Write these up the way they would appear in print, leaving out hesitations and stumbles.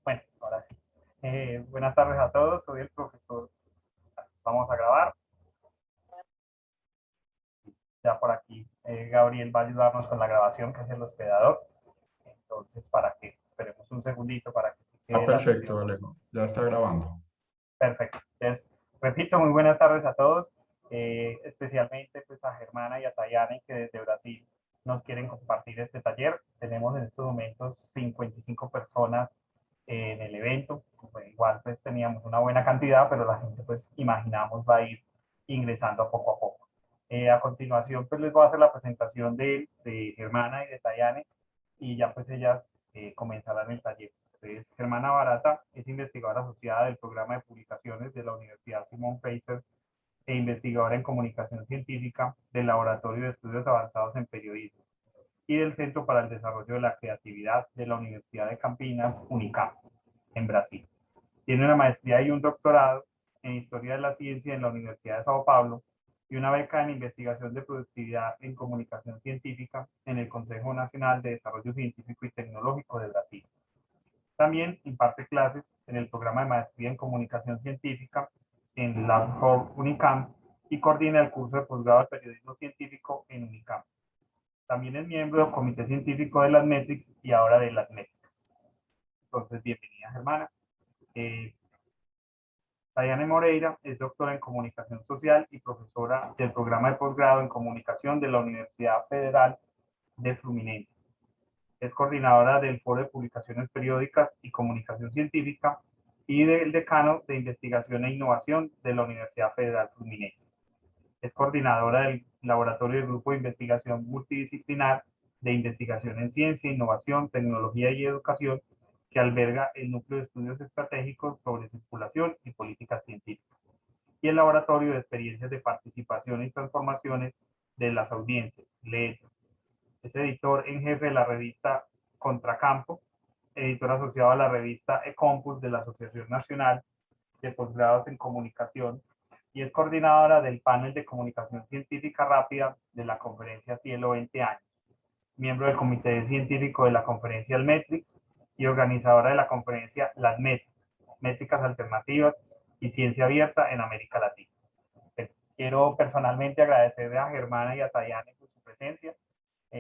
Bueno, ahora sí. Buenas tardes a todos, soy el profesor. Vamos a grabar. Ya por aquí Gabriel va a ayudarnos con la grabación, que es el hospedador. Entonces, para que esperemos un segundito para que se quede la Perfecto, sesión. Alejo. Ya está grabando. Perfecto. Entonces, repito, muy buenas tardes a todos, especialmente pues a Germana y a Tayane, que desde Brasil nos quieren compartir este taller. Tenemos en estos momentos 55 personas en el evento. Pues, igual pues teníamos una buena cantidad, pero la gente pues imaginamos va a ir ingresando poco a poco. A continuación pues les voy a hacer la presentación de Germana y de Tayane y ya pues ellas comenzarán el taller. Entonces, Germana Barata es investigadora asociada del programa de publicaciones de la Universidad Simón Fraser e investigadora en comunicación científica del Laboratorio de Estudios Avanzados en Periodismo y del Centro para el Desarrollo de la Creatividad de la Universidad de Campinas, UNICAM, en Brasil. Tiene una maestría y un doctorado en Historia de la Ciencia en la Universidad de Sao Paulo y una beca en investigación de productividad en comunicación científica en el Consejo Nacional de Desarrollo Científico y Tecnológico de Brasil. También imparte clases en el programa de maestría en comunicación científica en la UNICAM y coordina el curso de posgrado de periodismo científico en UNICAM. También es miembro del comité científico de las Metrics y ahora de las Métricas. Entonces, bienvenida, Germana. Tayane Moreira es doctora en comunicación social y profesora del programa de posgrado en comunicación de la Universidad Federal de Fluminense. Es coordinadora del Foro de Publicaciones Periódicas y Comunicación Científica y del Decano de Investigación e Innovación de la Universidad Federal Fluminense. Es coordinadora del Laboratorio del Grupo de Investigación Multidisciplinar de Investigación en Ciencia, Innovación, Tecnología y Educación, que alberga el Núcleo de Estudios Estratégicos sobre Circulación y Políticas Científicas, y el Laboratorio de Experiencias de Participación y Transformaciones de las Audiencias, LED. Es editor en jefe de la revista Contracampo, editor asociado a la revista Ecompus de la Asociación Nacional de Posgrados en Comunicación y es coordinadora del panel de comunicación científica rápida de la conferencia Cielo 20 años, miembro del comité científico de la conferencia Almetrix y organizadora de la conferencia Las Métricas Alternativas y Ciencia Abierta en América Latina. Quiero personalmente agradecerle a Germana y a Tayane por su presencia,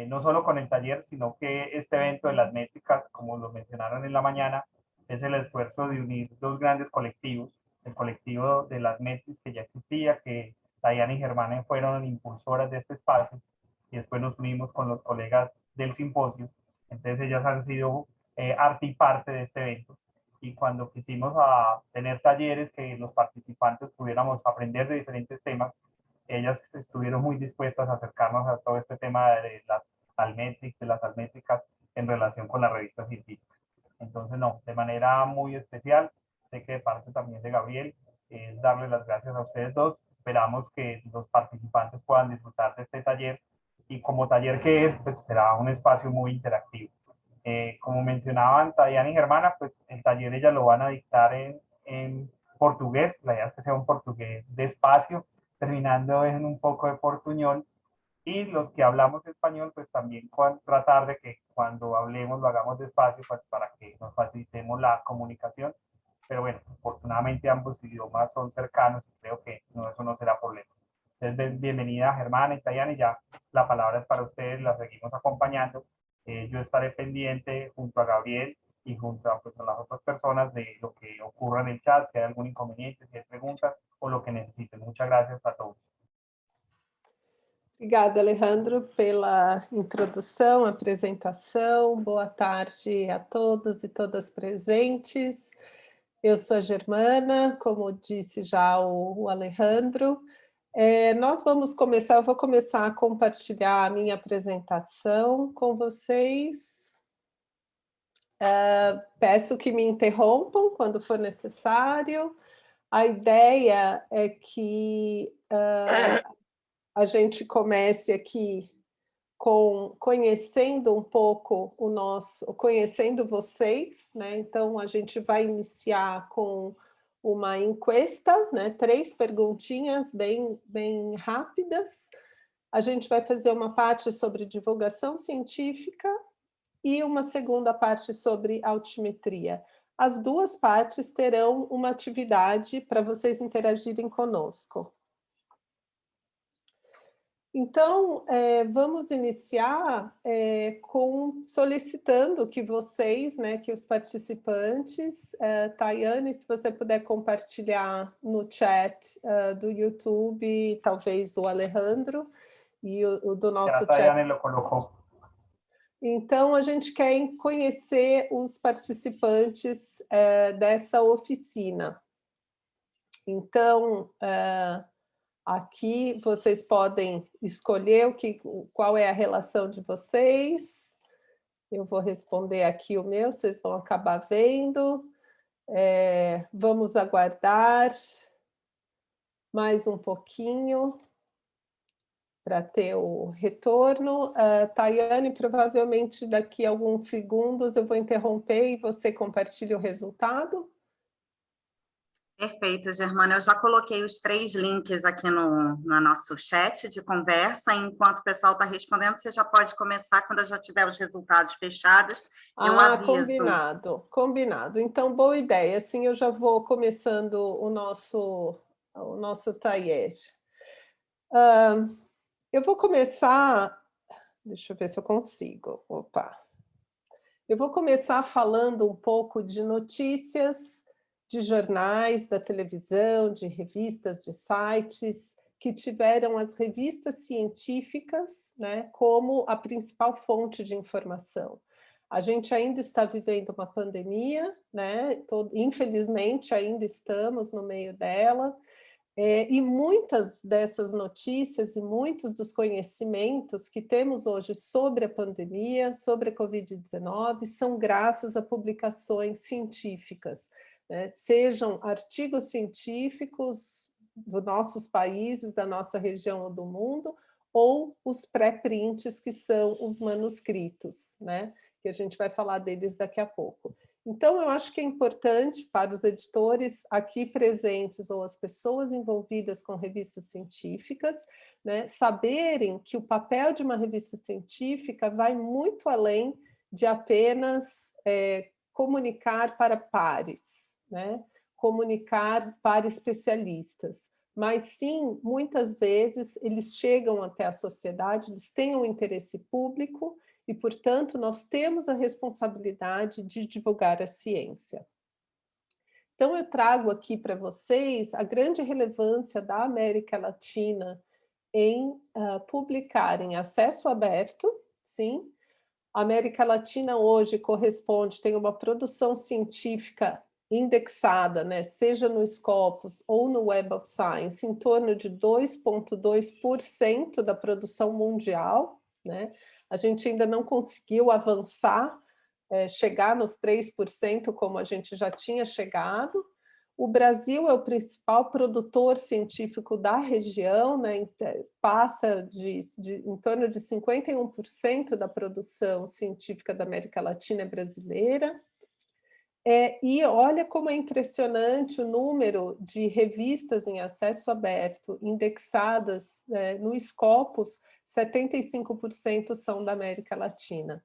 no solo con el taller, sino que este evento de las métricas, como lo mencionaron en la mañana, es el esfuerzo de unir dos grandes colectivos, el colectivo de las métricas que ya existía, que Tayane y Germana fueron impulsoras de este espacio, y después nos unimos con los colegas del simposio, entonces ellas han sido arte y parte de este evento, y cuando quisimos tener talleres que los participantes pudiéramos aprender de diferentes temas, ellas estuvieron muy dispuestas a acercarnos a todo este tema de las almétricas, de las almétricas en relación con la revista científica. Entonces, no, de manera muy especial, sé que de parte también de Gabriel, darles las gracias a ustedes dos. Esperamos que los participantes puedan disfrutar de este taller y como taller que es, pues será un espacio muy interactivo. Como mencionaban Tayana y Germana, pues el taller ellas lo van a dictar en portugués, la idea es que sea un portugués despacio, terminando en un poco de portuñol, y los que hablamos español, pues también tratar de que cuando hablemos lo hagamos despacio, pues para que nos facilitemos la comunicación, pero bueno, afortunadamente ambos idiomas son cercanos y creo que no, eso no será problema. Entonces, bienvenida Germana y Tayana, y ya la palabra es para ustedes, la seguimos acompañando. Yo estaré pendiente junto a Gabriel y junto a, pues, a las otras personas de lo que ocurra en el chat, si hay algún inconveniente, si hay preguntas o lo que necesiten. Muchas gracias a todos. Obrigada, Alejandro, pela introdução, apresentação. Boa tarde a todos e todas presentes. Eu sou a Germana, como disse já o Alejandro. Nós vamos começar, eu vou começar a compartilhar a minha apresentação com vocês. Peço que me interrompam quando for necessário. A ideia é que a gente comece aqui conhecendo um pouco conhecendo vocês, né? Então, a gente vai iniciar com uma encuesta, né? 3 perguntinhas bem rápidas. A gente vai fazer uma parte sobre divulgação científica, e uma segunda parte sobre altimetria. As duas partes terão uma atividade para vocês interagirem conosco. Então, vamos iniciar solicitando que vocês, né, que os participantes, Tayane, se você puder compartilhar no chat do YouTube, talvez o Alejandro, e o do nosso A chat. Tayane lo colocó. Então, a gente quer conhecer os participantes dessa oficina. Então, aqui vocês podem escolher qual é a relação de vocês. Eu vou responder aqui o meu, vocês vão acabar vendo. Vamos aguardar mais um pouquinho para ter o retorno. Tayane, provavelmente daqui a alguns segundos eu vou interromper e você compartilha o resultado. Perfeito, Germana. Eu já coloquei os 3 links aqui no nosso chat de conversa. Enquanto o pessoal está respondendo, você já pode começar quando eu já tiver os resultados fechados. Eu aviso. Combinado. Então, boa ideia. Assim eu já vou começando o nosso taller. Eu vou começar... Deixa eu ver se eu consigo. Opa! Eu vou começar falando um pouco de notícias de jornais, da televisão, de revistas, de sites, que tiveram as revistas científicas, né, como a principal fonte de informação. A gente ainda está vivendo uma pandemia, né, infelizmente ainda estamos no meio dela, e muitas dessas notícias e muitos dos conhecimentos que temos hoje sobre a pandemia, sobre a Covid-19, são graças a publicações científicas, né? Sejam artigos científicos dos nossos países, da nossa região ou do mundo, ou os pré-prints, que são os manuscritos, né? Que a gente vai falar deles daqui a pouco. Então, eu acho que é importante para os editores aqui presentes ou as pessoas envolvidas com revistas científicas, né, saberem que o papel de uma revista científica vai muito além de apenas comunicar para pares, né, comunicar para especialistas, mas sim, muitas vezes, eles chegam até a sociedade, eles têm um interesse público, e, portanto, nós temos a responsabilidade de divulgar a ciência. Então, eu trago aqui para vocês a grande relevância da América Latina em publicar em acesso aberto, sim. A América Latina hoje tem uma produção científica indexada, né, seja no Scopus ou no Web of Science, em torno de 2,2% da produção mundial, né? A gente ainda não conseguiu avançar, chegar nos 3% como a gente já tinha chegado. O Brasil é o principal produtor científico da região, né? Passa em torno de 51% da produção científica da América Latina é brasileira. E olha como é impressionante o número de revistas em acesso aberto, indexadas no Scopus, 75% são da América Latina.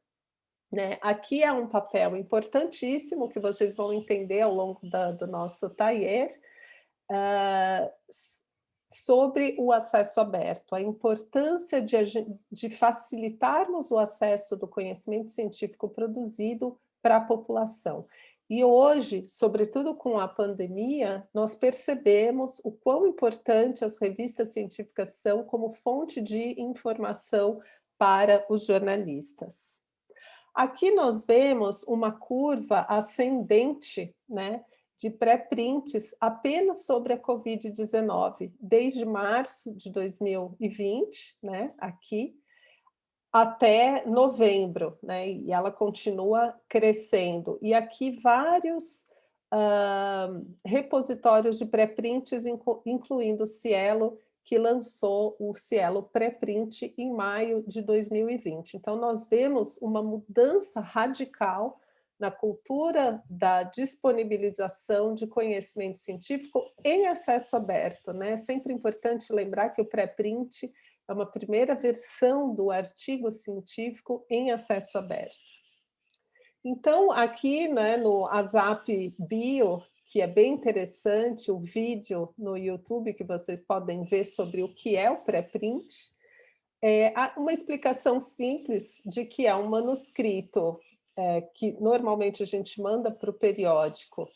Né? Aqui é um papel importantíssimo que vocês vão entender ao longo do nosso taller, sobre o acesso aberto, a importância de facilitarmos o acesso do conhecimento científico produzido para a população. E hoje, sobretudo com a pandemia, nós percebemos o quão importante as revistas científicas são como fonte de informação para os jornalistas. Aqui nós vemos uma curva ascendente, né, de pré-prints apenas sobre a Covid-19, desde março de 2020, né, aqui, até novembro, né, e ela continua crescendo. E aqui vários repositórios de pré-prints, incluindo o Cielo, que lançou o Cielo pré-print em maio de 2020. Então, nós vemos uma mudança radical na cultura da disponibilização de conhecimento científico em acesso aberto, né? É sempre importante lembrar que o pré-print é uma primeira versão do artigo científico em acesso aberto. Então, aqui, né, no ASAP Bio, que é bem interessante, o vídeo no YouTube que vocês podem ver sobre o que é o pré-print, há uma explicação simples de que é um manuscrito que normalmente a gente manda para o periódico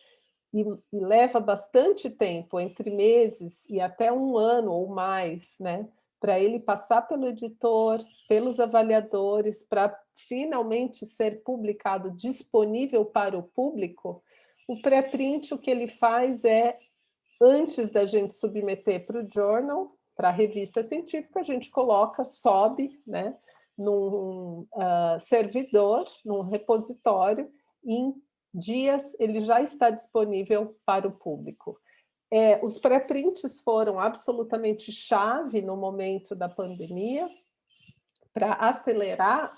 e leva bastante tempo, entre meses e até um ano ou mais, né, para ele passar pelo editor, pelos avaliadores, para finalmente ser publicado, disponível para o público. O pré-print, o que ele faz é, antes da gente submeter para o journal, para a revista científica, a gente coloca, sobe, né, num servidor, num repositório, e em dias ele já está disponível para o público. Os pré-prints foram absolutamente chave no momento da pandemia para acelerar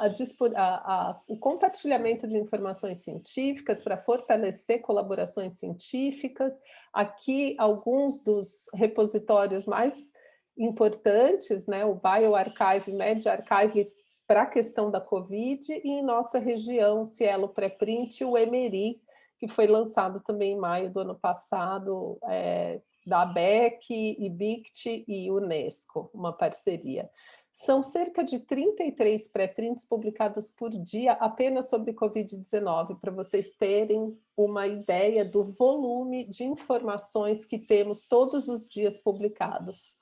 o compartilhamento de informações científicas, para fortalecer colaborações científicas. Aqui, alguns dos repositórios mais importantes, né, o bioRxiv, medRxiv, para a questão da Covid, e em nossa região, o Cielo Pré-Print, o Emery, que foi lançado também em maio do ano passado, da ABEC, IBICT e Unesco, uma parceria. São cerca de 33 pré-prints publicados por dia apenas sobre Covid-19, para vocês terem uma ideia do volume de informações que temos todos os dias publicados.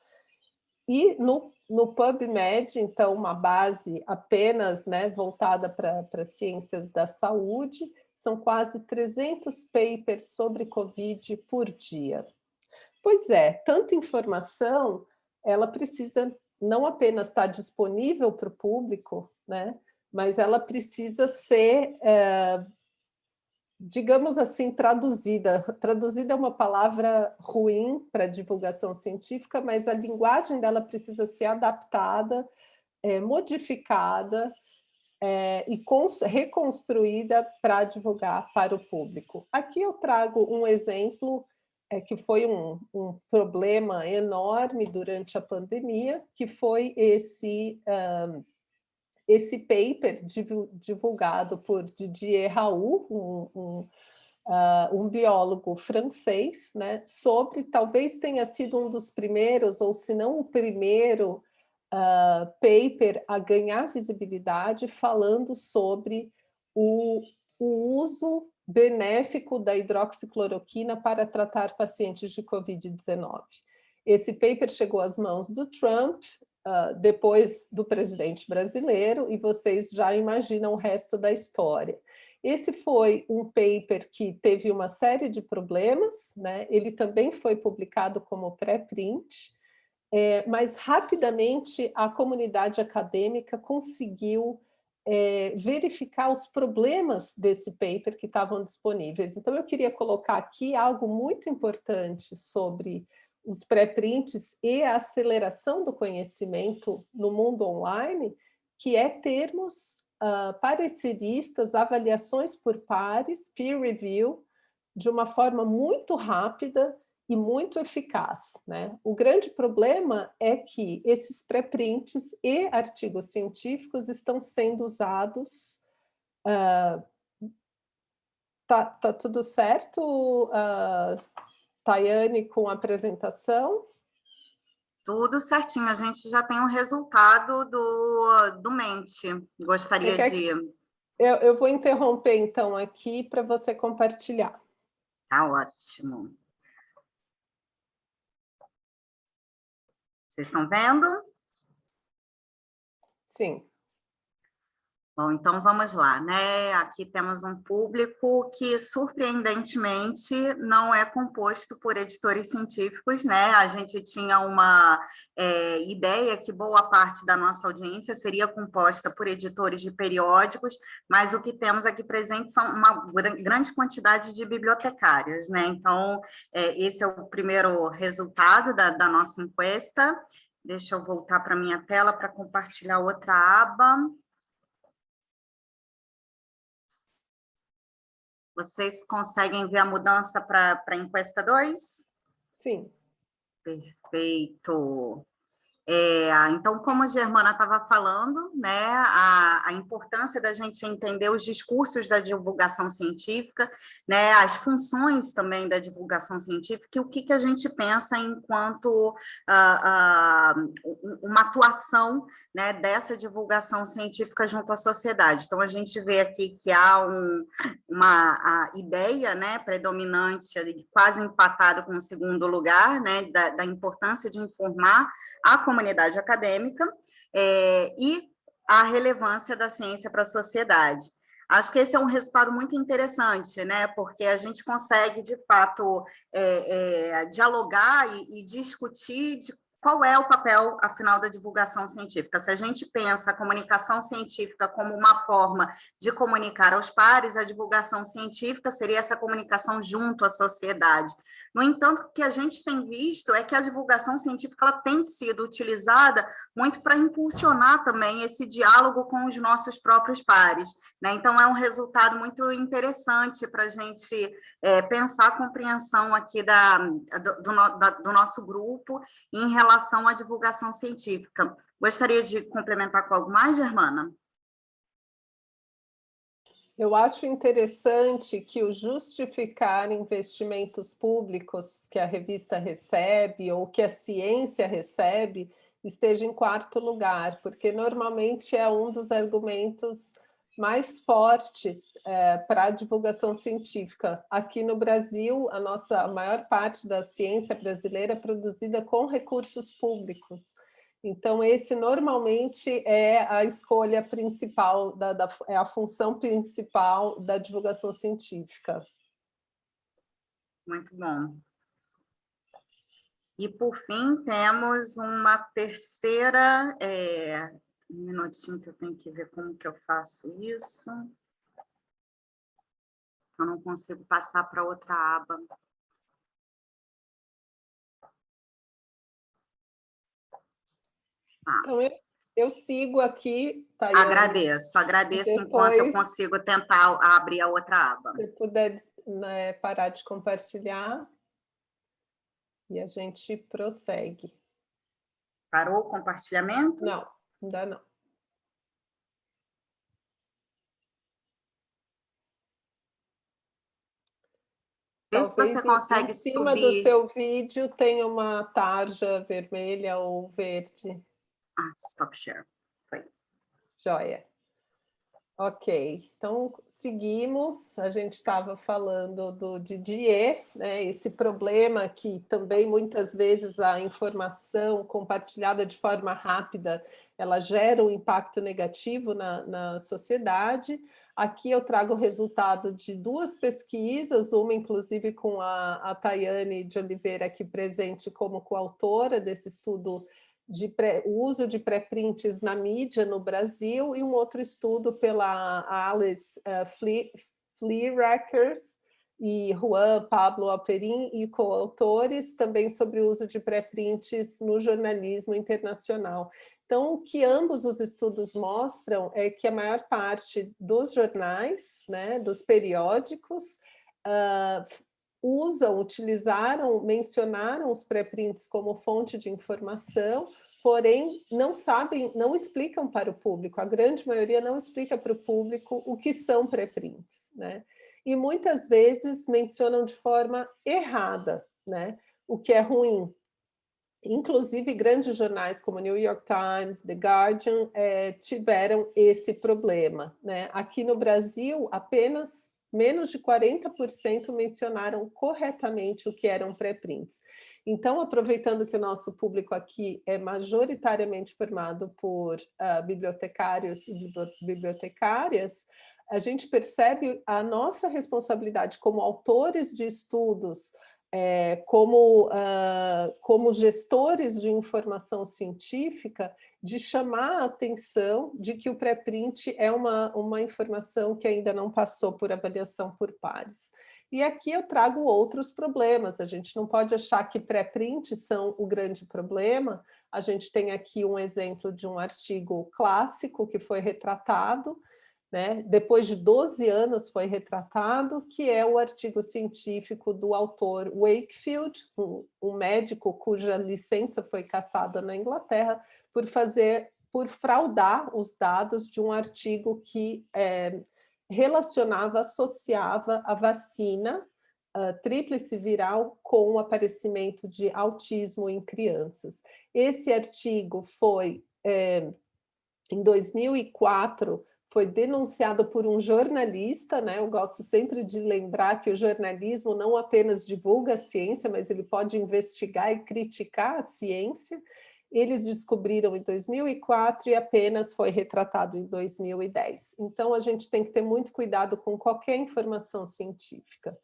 E no PubMed, então, uma base apenas, né, voltada para ciências da saúde, são quase 300 papers sobre Covid por dia. Pois é, tanta informação, ela precisa não apenas estar disponível para o público, né, mas ela precisa ser, digamos assim, traduzida. Traduzida é uma palavra ruim para divulgação científica, mas a linguagem dela precisa ser adaptada, modificada, e reconstruída para divulgar para o público. Aqui eu trago um exemplo que foi um problema enorme durante a pandemia, que foi esse paper divulgado por Didier Raoult, um biólogo francês, né, sobre, talvez tenha sido um dos primeiros, ou se não o primeiro, paper a ganhar visibilidade, falando sobre o uso benéfico da hidroxicloroquina para tratar pacientes de Covid-19. Esse paper chegou às mãos do Trump, depois do presidente brasileiro, e vocês já imaginam o resto da história. Esse foi um paper que teve uma série de problemas, né? Ele também foi publicado como pré-print, mas rapidamente a comunidade acadêmica conseguiu verificar os problemas desse paper que estavam disponíveis. Então, eu queria colocar aqui algo muito importante sobre os pré-prints e a aceleração do conhecimento no mundo online, que é termos pareceristas, avaliações por pares, peer review, de uma forma muito rápida e muito eficaz, né? O grande problema é que esses pré-prints e artigos científicos estão sendo usados... Tá tudo certo, Tayane, com a apresentação? Tudo certinho, a gente já tem o resultado do Mente. Gostaria de... Eu vou interromper, então, aqui para você compartilhar. Tá ótimo. Vocês estão vendo? Sim. Bom, então vamos lá, né? Aqui temos um público que, surpreendentemente, não é composto por editores científicos, né? A gente tinha uma ideia que boa parte da nossa audiência seria composta por editores de periódicos, mas o que temos aqui presente são uma grande quantidade de bibliotecários, né? Então, esse é o primeiro resultado da nossa encuesta. Deixa eu voltar para a minha tela para compartilhar outra aba. Vocês conseguem ver a mudança para a encuesta 2? Sim. Perfeito. Então, como a Germana estava falando, né, a importância da gente entender os discursos da divulgação científica, né, as funções também da divulgação científica e o que a gente pensa enquanto uma atuação, né, dessa divulgação científica junto à sociedade. Então, a gente vê aqui que há uma ideia, né, predominante, quase empatada com o segundo lugar, né, da importância de informar a comunidade acadêmica e a relevância da ciência para a sociedade. Acho que esse é um resultado muito interessante, né? Porque a gente consegue, de fato, dialogar e discutir qual é o papel, afinal, da divulgação científica. Se a gente pensa a comunicação científica como uma forma de comunicar aos pares, a divulgação científica seria essa comunicação junto à sociedade. No entanto, o que a gente tem visto é que a divulgação científica ela tem sido utilizada muito para impulsionar também esse diálogo com os nossos próprios pares, né? Então, é um resultado muito interessante para a gente pensar a compreensão aqui do nosso grupo em relação à divulgação científica. Gostaria de complementar com algo mais, Germana? Eu acho interessante que o justificar investimentos públicos que a revista recebe ou que a ciência recebe esteja em quarto lugar, porque normalmente é um dos argumentos mais fortes para a divulgação científica. Aqui no Brasil, a maior parte da ciência brasileira é produzida com recursos públicos. Então, esse normalmente é a escolha principal, é a função principal da divulgação científica. Muito bom. E, por fim, temos uma terceira... Um minutinho que eu tenho que ver como que eu faço isso. Eu não consigo passar para outra aba. Então, eu sigo aqui, Tayane. Agradeço enquanto eu consigo tentar abrir a outra aba. Se puder, né, parar de compartilhar e a gente prossegue. Parou o compartilhamento? Não, ainda não. Vê se você consegue subir. Em cima do seu vídeo tem uma tarja vermelha ou verde. Stop share. Foi. Joia. Ok, então seguimos. A gente estava falando do Didier, né? Esse problema que também muitas vezes a informação compartilhada de forma rápida ela gera um impacto negativo na sociedade. Aqui eu trago o resultado de duas pesquisas, uma inclusive com a Tayane de Oliveira aqui presente como coautora desse estudo o uso de pré-prints na mídia no Brasil e um outro estudo pela Alice Fleerackers e Juan Pablo Alperin e coautores também sobre o uso de pré-prints no jornalismo internacional. Então, o que ambos os estudos mostram é que a maior parte dos jornais, né, dos periódicos, mencionaram os pré-prints como fonte de informação, porém não explicam para o público, a grande maioria não explica para o público o que são pré-prints, né? E muitas vezes mencionam de forma errada, né? O que é ruim. Inclusive, grandes jornais como New York Times, The Guardian, tiveram esse problema, né? Aqui no Brasil, apenas menos de 40% mencionaram corretamente o que eram pré-prints. Então, aproveitando que o nosso público aqui é majoritariamente formado por bibliotecários e bibliotecárias, a gente percebe a nossa responsabilidade como autores de estudos, como gestores de informação científica, de chamar a atenção de que o pré-print é uma informação que ainda não passou por avaliação por pares. E aqui eu trago outros problemas, a gente não pode achar que pré-prints são o grande problema, a gente tem aqui um exemplo de um artigo clássico que foi retratado, né? Depois de 12 anos foi retratado, que é o artigo científico do autor Wakefield, um médico cuja licença foi cassada na Inglaterra por fraudar os dados de um artigo que associava a vacina tríplice viral com o aparecimento de autismo em crianças. Esse artigo foi, em 2004, foi denunciado por um jornalista, né? Eu gosto sempre de lembrar que o jornalismo não apenas divulga a ciência, mas ele pode investigar e criticar a ciência. Eles descobriram em 2004 e apenas foi retratado em 2010. Então, a gente tem que ter muito cuidado com qualquer informação científica.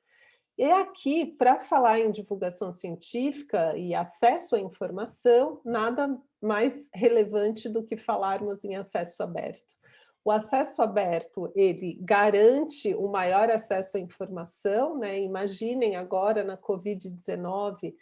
E aqui, para falar em divulgação científica e acesso à informação, nada mais relevante do que falarmos em acesso aberto. O acesso aberto, ele garante o maior acesso à informação, né? Imaginem agora na Covid-19,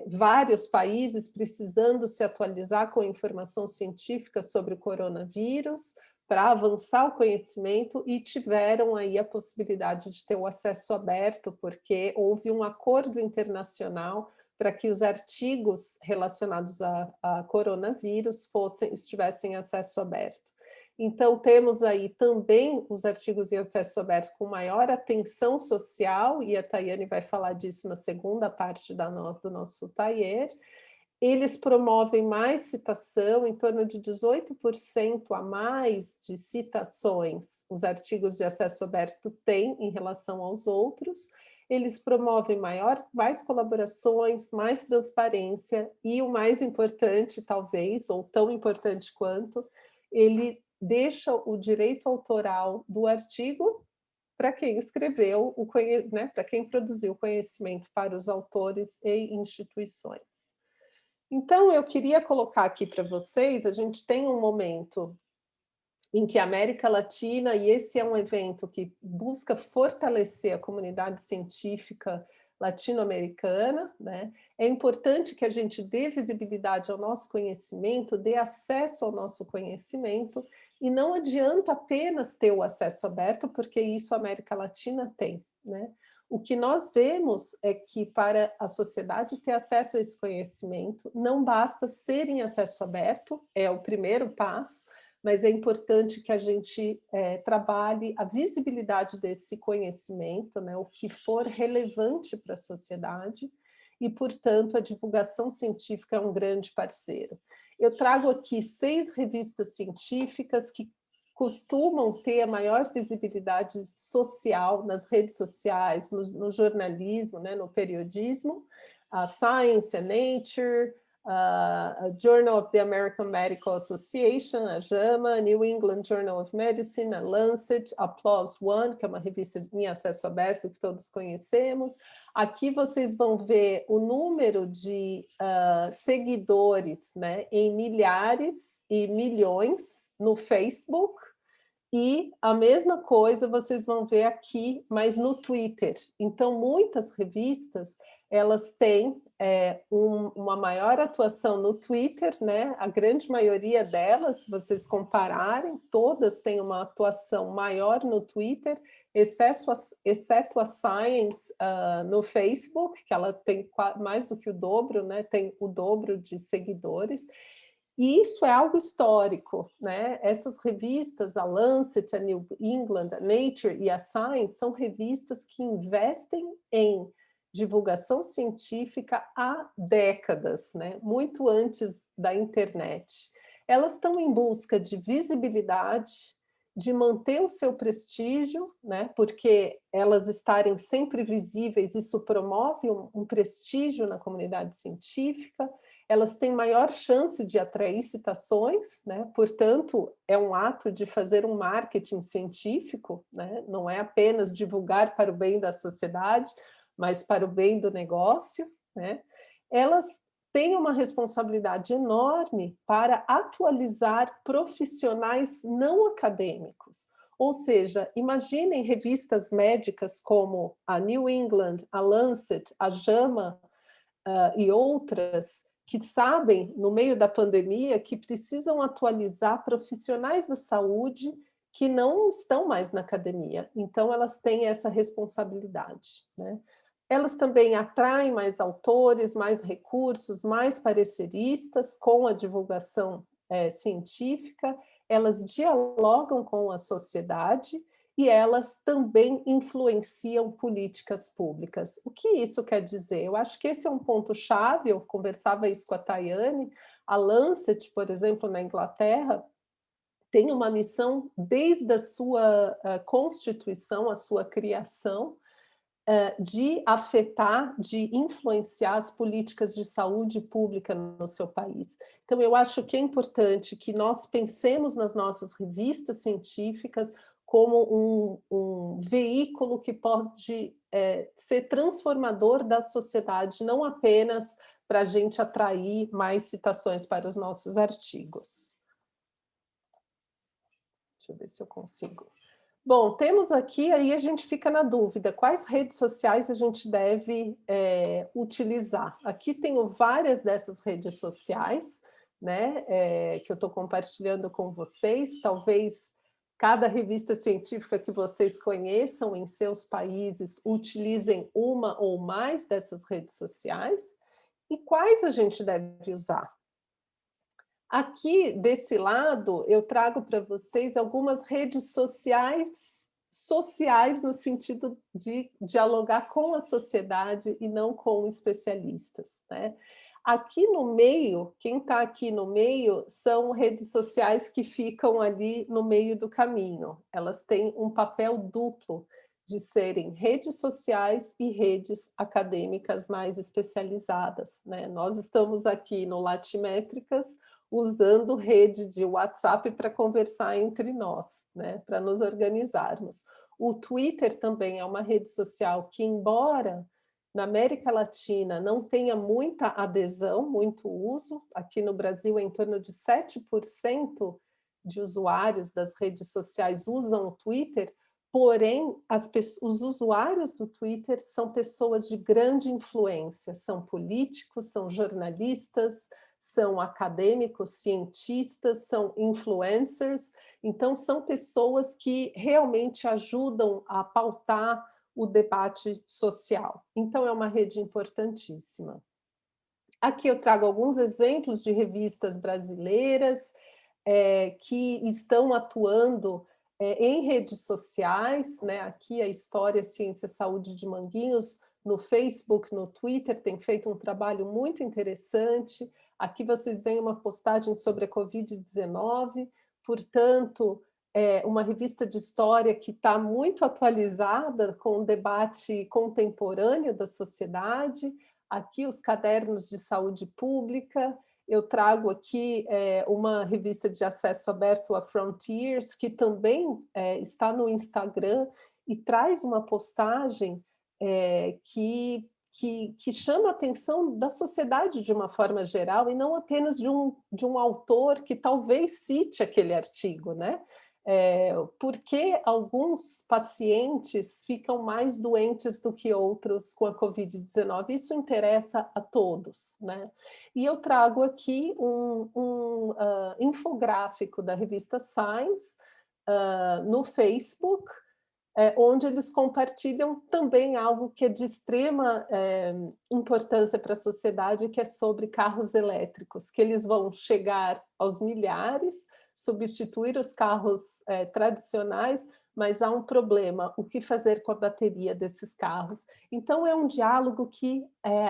vários países precisando se atualizar com informação científica sobre o coronavírus, para avançar o conhecimento, e tiveram aí a possibilidade de ter o acesso aberto, porque houve um acordo internacional para que os artigos relacionados a coronavírus estivessem em acesso aberto. Então, temos aí também os artigos em acesso aberto com maior atenção social, e a Tayane vai falar disso na segunda parte do nosso taller. Eles promovem mais citação, em torno de 18% a mais de citações os artigos de acesso aberto têm em relação aos outros. Eles promovem mais colaborações, mais transparência e, o mais importante, talvez, ou tão importante quanto, ele deixa o direito autoral do artigo para quem escreveu, né, para quem produziu o conhecimento para os autores e instituições. Então, eu queria colocar aqui para vocês, a gente tem um momento em que a América Latina, e esse é um evento que busca fortalecer a comunidade científica latino-americana, né? É importante que a gente dê visibilidade ao nosso conhecimento, dê acesso ao nosso conhecimento, e não adianta apenas ter o acesso aberto, porque isso a América Latina tem, né? O que nós vemos é que, para a sociedade ter acesso a esse conhecimento, não basta ser em acesso aberto, é o primeiro passo, mas é importante que a gente trabalhe a visibilidade desse conhecimento, né, o que for relevante para a sociedade, e, portanto, a divulgação científica é um grande parceiro. Eu trago aqui 6 revistas científicas que costumam ter a maior visibilidade social nas redes sociais, no jornalismo, né, no periodismo: a Science, a Nature, a Journal of the American Medical Association, a JAMA, a New England Journal of Medicine, a Lancet, a PLOS ONE, que é uma revista em acesso aberto que todos conhecemos. Aqui vocês vão ver o número de seguidores, né, em milhares e milhões no Facebook, e a mesma coisa vocês vão ver aqui, mas no Twitter. Então, muitas revistas, elas têm uma maior atuação no Twitter, né? A grande maioria delas, se vocês compararem, todas têm uma atuação maior no Twitter, exceto a Science no Facebook, que ela tem mais do que o dobro, né? Tem o dobro de seguidores. E isso é algo histórico, né? Essas revistas, a Lancet, a New England, a Nature e a Science, são revistas que investem em divulgação científica há décadas, né? Muito antes da internet. Elas estão em busca de visibilidade, de manter o seu prestígio, né? Porque elas estarem sempre visíveis, isso promove um prestígio na comunidade científica. Elas têm maior chance de atrair citações, né? Portanto, é um ato de fazer um marketing científico, né? Não é apenas divulgar para o bem da sociedade, mas para o bem do negócio, né? Elas têm uma responsabilidade enorme para atualizar profissionais não acadêmicos. Ou seja, imaginem revistas médicas como a New England, a Lancet, a JAMA e outras, que sabem, no meio da pandemia, que precisam atualizar profissionais da saúde que não estão mais na academia, então elas têm essa responsabilidade, né? Elas também atraem mais autores, mais recursos, mais pareceristas com a divulgação científica, elas dialogam com a sociedade e elas também influenciam políticas públicas. O que isso quer dizer? Eu acho que esse é um ponto-chave, eu conversava isso com a Tayane, a Lancet, por exemplo, na Inglaterra, tem uma missão desde a sua constituição, a sua criação, de afetar, de influenciar as políticas de saúde pública no seu país. Então, eu acho que é importante que nós pensemos nas nossas revistas científicas como um veículo que pode ser transformador da sociedade, não apenas para a gente atrair mais citações para os nossos artigos. Deixa eu ver se eu consigo. Bom, temos aqui, aí a gente fica na dúvida, quais redes sociais a gente deve utilizar? Aqui tenho várias dessas redes sociais, né, que eu estou compartilhando com vocês, talvez cada revista científica que vocês conheçam em seus países utilizem uma ou mais dessas redes sociais, e quais a gente deve usar? Aqui, desse lado, eu trago para vocês algumas redes sociais no sentido de dialogar com a sociedade e não com especialistas, né? Aqui no meio, quem está aqui no meio são redes sociais que ficam ali no meio do caminho. Elas têm um papel duplo de serem redes sociais e redes acadêmicas mais especializadas, né? Nós estamos aqui no Latimétricas, usando rede de WhatsApp para conversar entre nós, né, para nos organizarmos. O Twitter também é uma rede social que, embora na América Latina não tenha muita adesão, muito uso, aqui no Brasil é em torno de 7% de usuários das redes sociais usam o Twitter, porém os usuários do Twitter são pessoas de grande influência, são políticos, são jornalistas, são acadêmicos, cientistas, são influencers, então são pessoas que realmente ajudam a pautar o debate social. Então é uma rede importantíssima. Aqui eu trago alguns exemplos de revistas brasileiras que estão atuando em redes sociais, né? Aqui a História, Ciência, Saúde de Manguinhos, no Facebook, no Twitter, tem feito um trabalho muito interessante. Aqui vocês veem uma postagem sobre a Covid-19, portanto, uma revista de história que está muito atualizada com o debate contemporâneo da sociedade. Aqui os cadernos de saúde pública. Eu trago aqui uma revista de acesso aberto, a Frontiers, que também está no Instagram e traz uma postagem que chama a atenção da sociedade de uma forma geral e não apenas de um autor que talvez cite aquele artigo, né? Porque alguns pacientes ficam mais doentes do que outros com a Covid-19. Isso interessa a todos, né? E eu trago aqui um infográfico da revista Science no Facebook, onde eles compartilham também algo que é de extrema importância para a sociedade, que é sobre carros elétricos, que eles vão chegar aos milhares, substituir os carros tradicionais, mas há um problema, o que fazer com a bateria desses carros? Então, é um diálogo que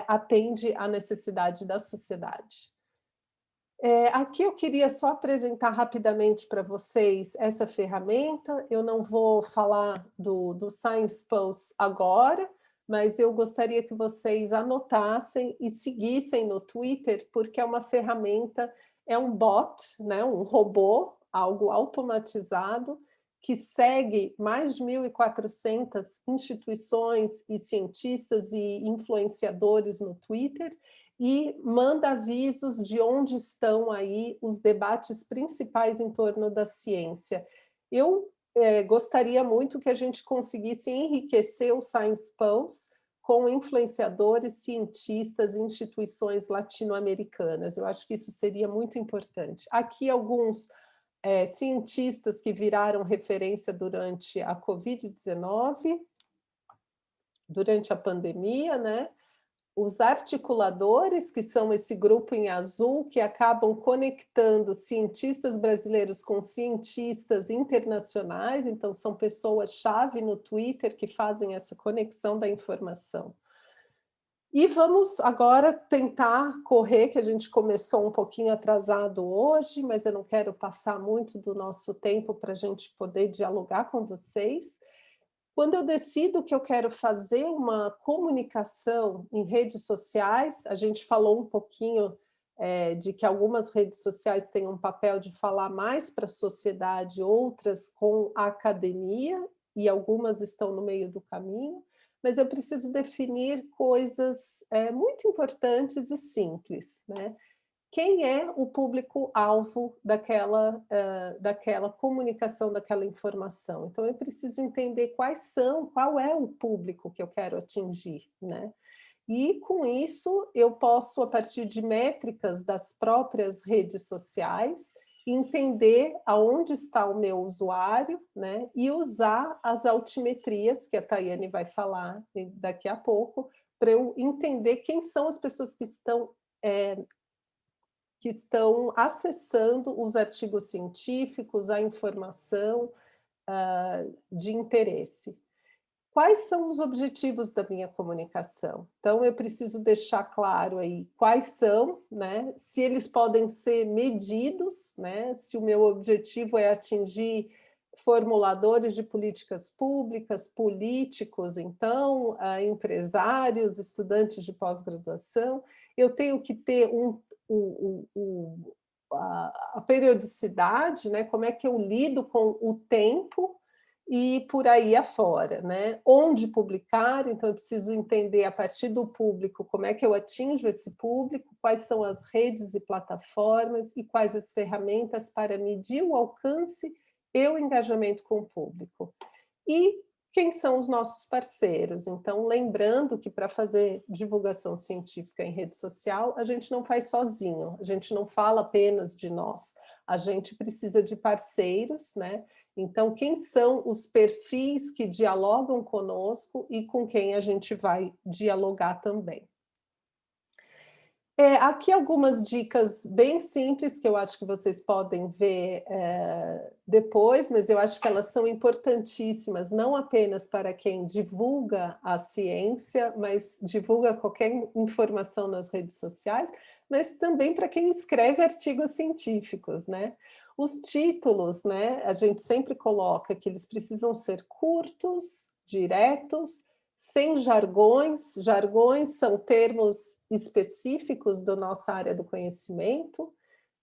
atende à necessidade da sociedade. Aqui eu queria só apresentar rapidamente para vocês essa ferramenta. Eu não vou falar do Science Post agora, mas eu gostaria que vocês anotassem e seguissem no Twitter, porque é uma ferramenta, é um bot, né, um robô, algo automatizado, que segue mais de 1.400 instituições e cientistas e influenciadores no Twitter, e manda avisos de onde estão aí os debates principais em torno da ciência. Eu gostaria muito que a gente conseguisse enriquecer o Science Post com influenciadores, cientistas e instituições latino-americanas. Eu acho que isso seria muito importante. Aqui alguns cientistas que viraram referência durante a Covid-19, durante a pandemia, né? Os articuladores, que são esse grupo em azul, que acabam conectando cientistas brasileiros com cientistas internacionais, então são pessoas-chave no Twitter que fazem essa conexão da informação. E vamos agora tentar correr, que a gente começou um pouquinho atrasado hoje, mas eu não quero passar muito do nosso tempo para a gente poder dialogar com vocês. Quando eu decido que eu quero fazer uma comunicação em redes sociais, a gente falou um pouquinho de que algumas redes sociais têm um papel de falar mais para a sociedade, outras com a academia, e algumas estão no meio do caminho, mas eu preciso definir coisas muito importantes e simples, né? Quem é o público-alvo daquela comunicação, daquela informação? Então, eu preciso entender qual é o público que eu quero atingir, né? E, com isso, eu posso, a partir de métricas das próprias redes sociais, entender aonde está o meu usuário, né? E usar as altimetrias, que a Tayane vai falar daqui a pouco, para eu entender quem são as pessoas que estão acessando os artigos científicos, a informação de interesse. Quais são os objetivos da minha comunicação? Então, eu preciso deixar claro aí quais são, né? Se eles podem ser medidos, né? Se o meu objetivo é atingir formuladores de políticas públicas, políticos, então, empresários, estudantes de pós-graduação, eu tenho que ter a periodicidade, né? Como é que eu lido com o tempo e por aí afora, né? Onde publicar, então eu preciso entender a partir do público como é que eu atinjo esse público, quais são as redes e plataformas e quais as ferramentas para medir o alcance e o engajamento com o público. E quem são os nossos parceiros? Então, lembrando que para fazer divulgação científica em rede social, a gente não faz sozinho, a gente não fala apenas de nós, a gente precisa de parceiros, né? Então, quem são os perfis que dialogam conosco e com quem a gente vai dialogar também? Aqui algumas dicas bem simples que eu acho que vocês podem ver depois, mas eu acho que elas são importantíssimas, não apenas para quem divulga a ciência, mas divulga qualquer informação nas redes sociais, mas também para quem escreve artigos científicos, né? Os títulos, né? A gente sempre coloca que eles precisam ser curtos, diretos, sem jargões. Jargões são termos específicos da nossa área do conhecimento.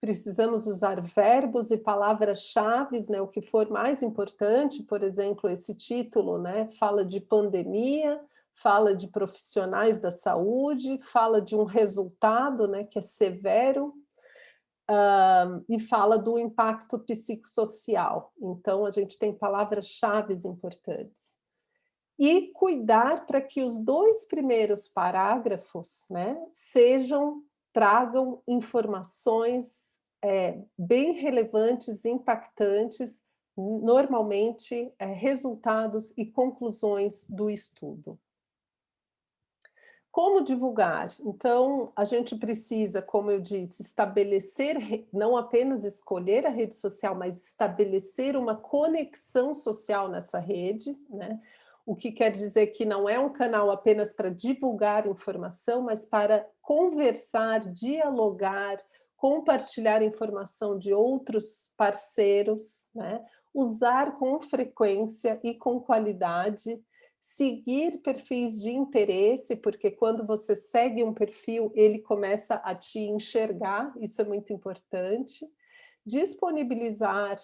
Precisamos usar verbos e palavras-chave, né? O que for mais importante, por exemplo, esse título, né? Fala de pandemia, fala de profissionais da saúde, fala de um resultado, né? Que é severo, e fala do impacto psicossocial. Então, a gente tem palavras-chave importantes. E cuidar para que os 2 primeiros parágrafos, né, tragam informações bem relevantes, impactantes, normalmente resultados e conclusões do estudo. Como divulgar? Então, a gente precisa, como eu disse, estabelecer, não apenas escolher a rede social, mas estabelecer uma conexão social nessa rede, né? O que quer dizer que não é um canal apenas para divulgar informação, mas para conversar, dialogar, compartilhar informação de outros parceiros, né? Usar com frequência e com qualidade, seguir perfis de interesse, porque quando você segue um perfil, ele começa a te enxergar, isso é muito importante. Disponibilizar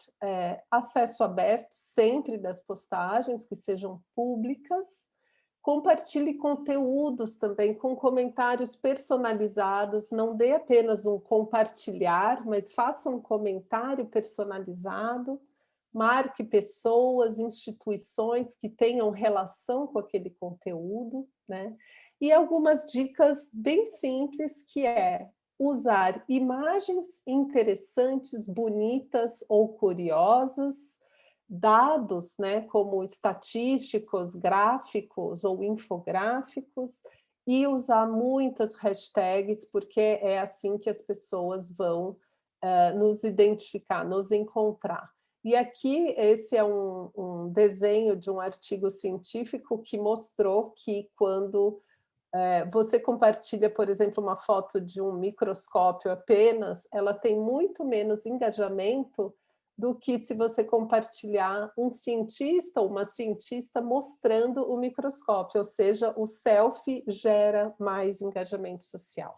acesso aberto sempre das postagens, que sejam públicas. Compartilhe conteúdos também com comentários personalizados, não dê apenas um compartilhar, mas faça um comentário personalizado. Marque pessoas, instituições que tenham relação com aquele conteúdo, né? E algumas dicas bem simples, que usar imagens interessantes, bonitas ou curiosas, dados, né, como estatísticos, gráficos ou infográficos, e usar muitas hashtags, porque é assim que as pessoas vão nos identificar, nos encontrar. E aqui, esse é um desenho de um artigo científico que mostrou que quando você compartilha, por exemplo, uma foto de um microscópio apenas, ela tem muito menos engajamento do que se você compartilhar um cientista ou uma cientista mostrando o microscópio, ou seja, o selfie gera mais engajamento social.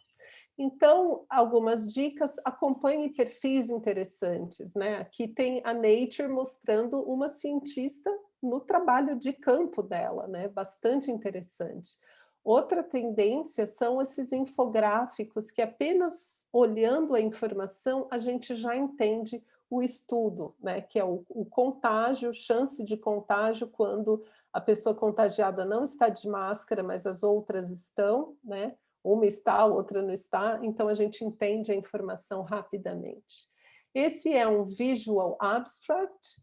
Então, algumas dicas, acompanhe perfis interessantes, né? Aqui tem a Nature mostrando uma cientista no trabalho de campo dela, né? Bastante interessante. Outra tendência são esses infográficos que apenas olhando a informação a gente já entende o estudo, né? Que é o contágio, chance de contágio quando a pessoa contagiada não está de máscara, mas as outras estão, né? Uma está, a outra não está, então a gente entende a informação rapidamente. Esse é um visual abstract,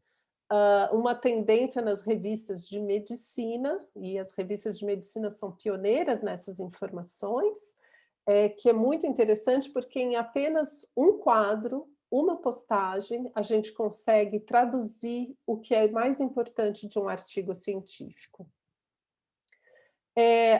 uma tendência nas revistas de medicina, e as revistas de medicina são pioneiras nessas informações, que é muito interessante porque em apenas um quadro, uma postagem, a gente consegue traduzir o que é mais importante de um artigo científico.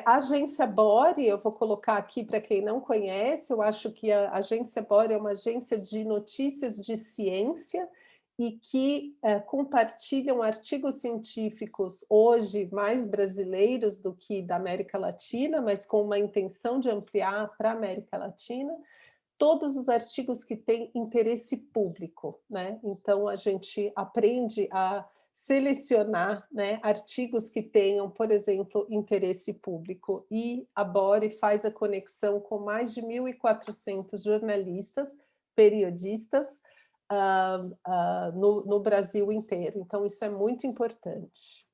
A agência Bore, eu vou colocar aqui para quem não conhece, eu acho que a agência Bore é uma agência de notícias de ciência e que compartilham artigos científicos hoje mais brasileiros do que da América Latina, mas com uma intenção de ampliar para a América Latina, todos os artigos que têm interesse público, né? Então a gente aprende a selecionar, né, artigos que tenham, por exemplo, interesse público. E a Bore faz a conexão com mais de 1.400 jornalistas, periodistas, no Brasil inteiro. Então, isso é muito importante.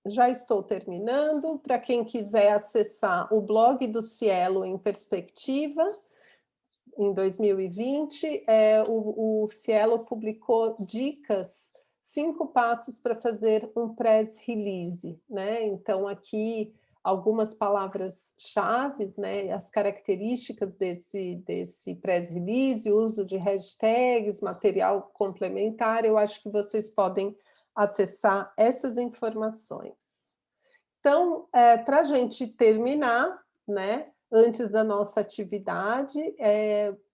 Já estou terminando. Para quem quiser acessar o blog do Cielo em Perspectiva, em 2020, o Cielo publicou dicas, 5 passos para fazer um press release, né? Então, aqui, algumas palavras-chave, né? As características desse press release, uso de hashtags, material complementar, eu acho que vocês podem acessar essas informações. Então, para a gente terminar, né? Antes da nossa atividade,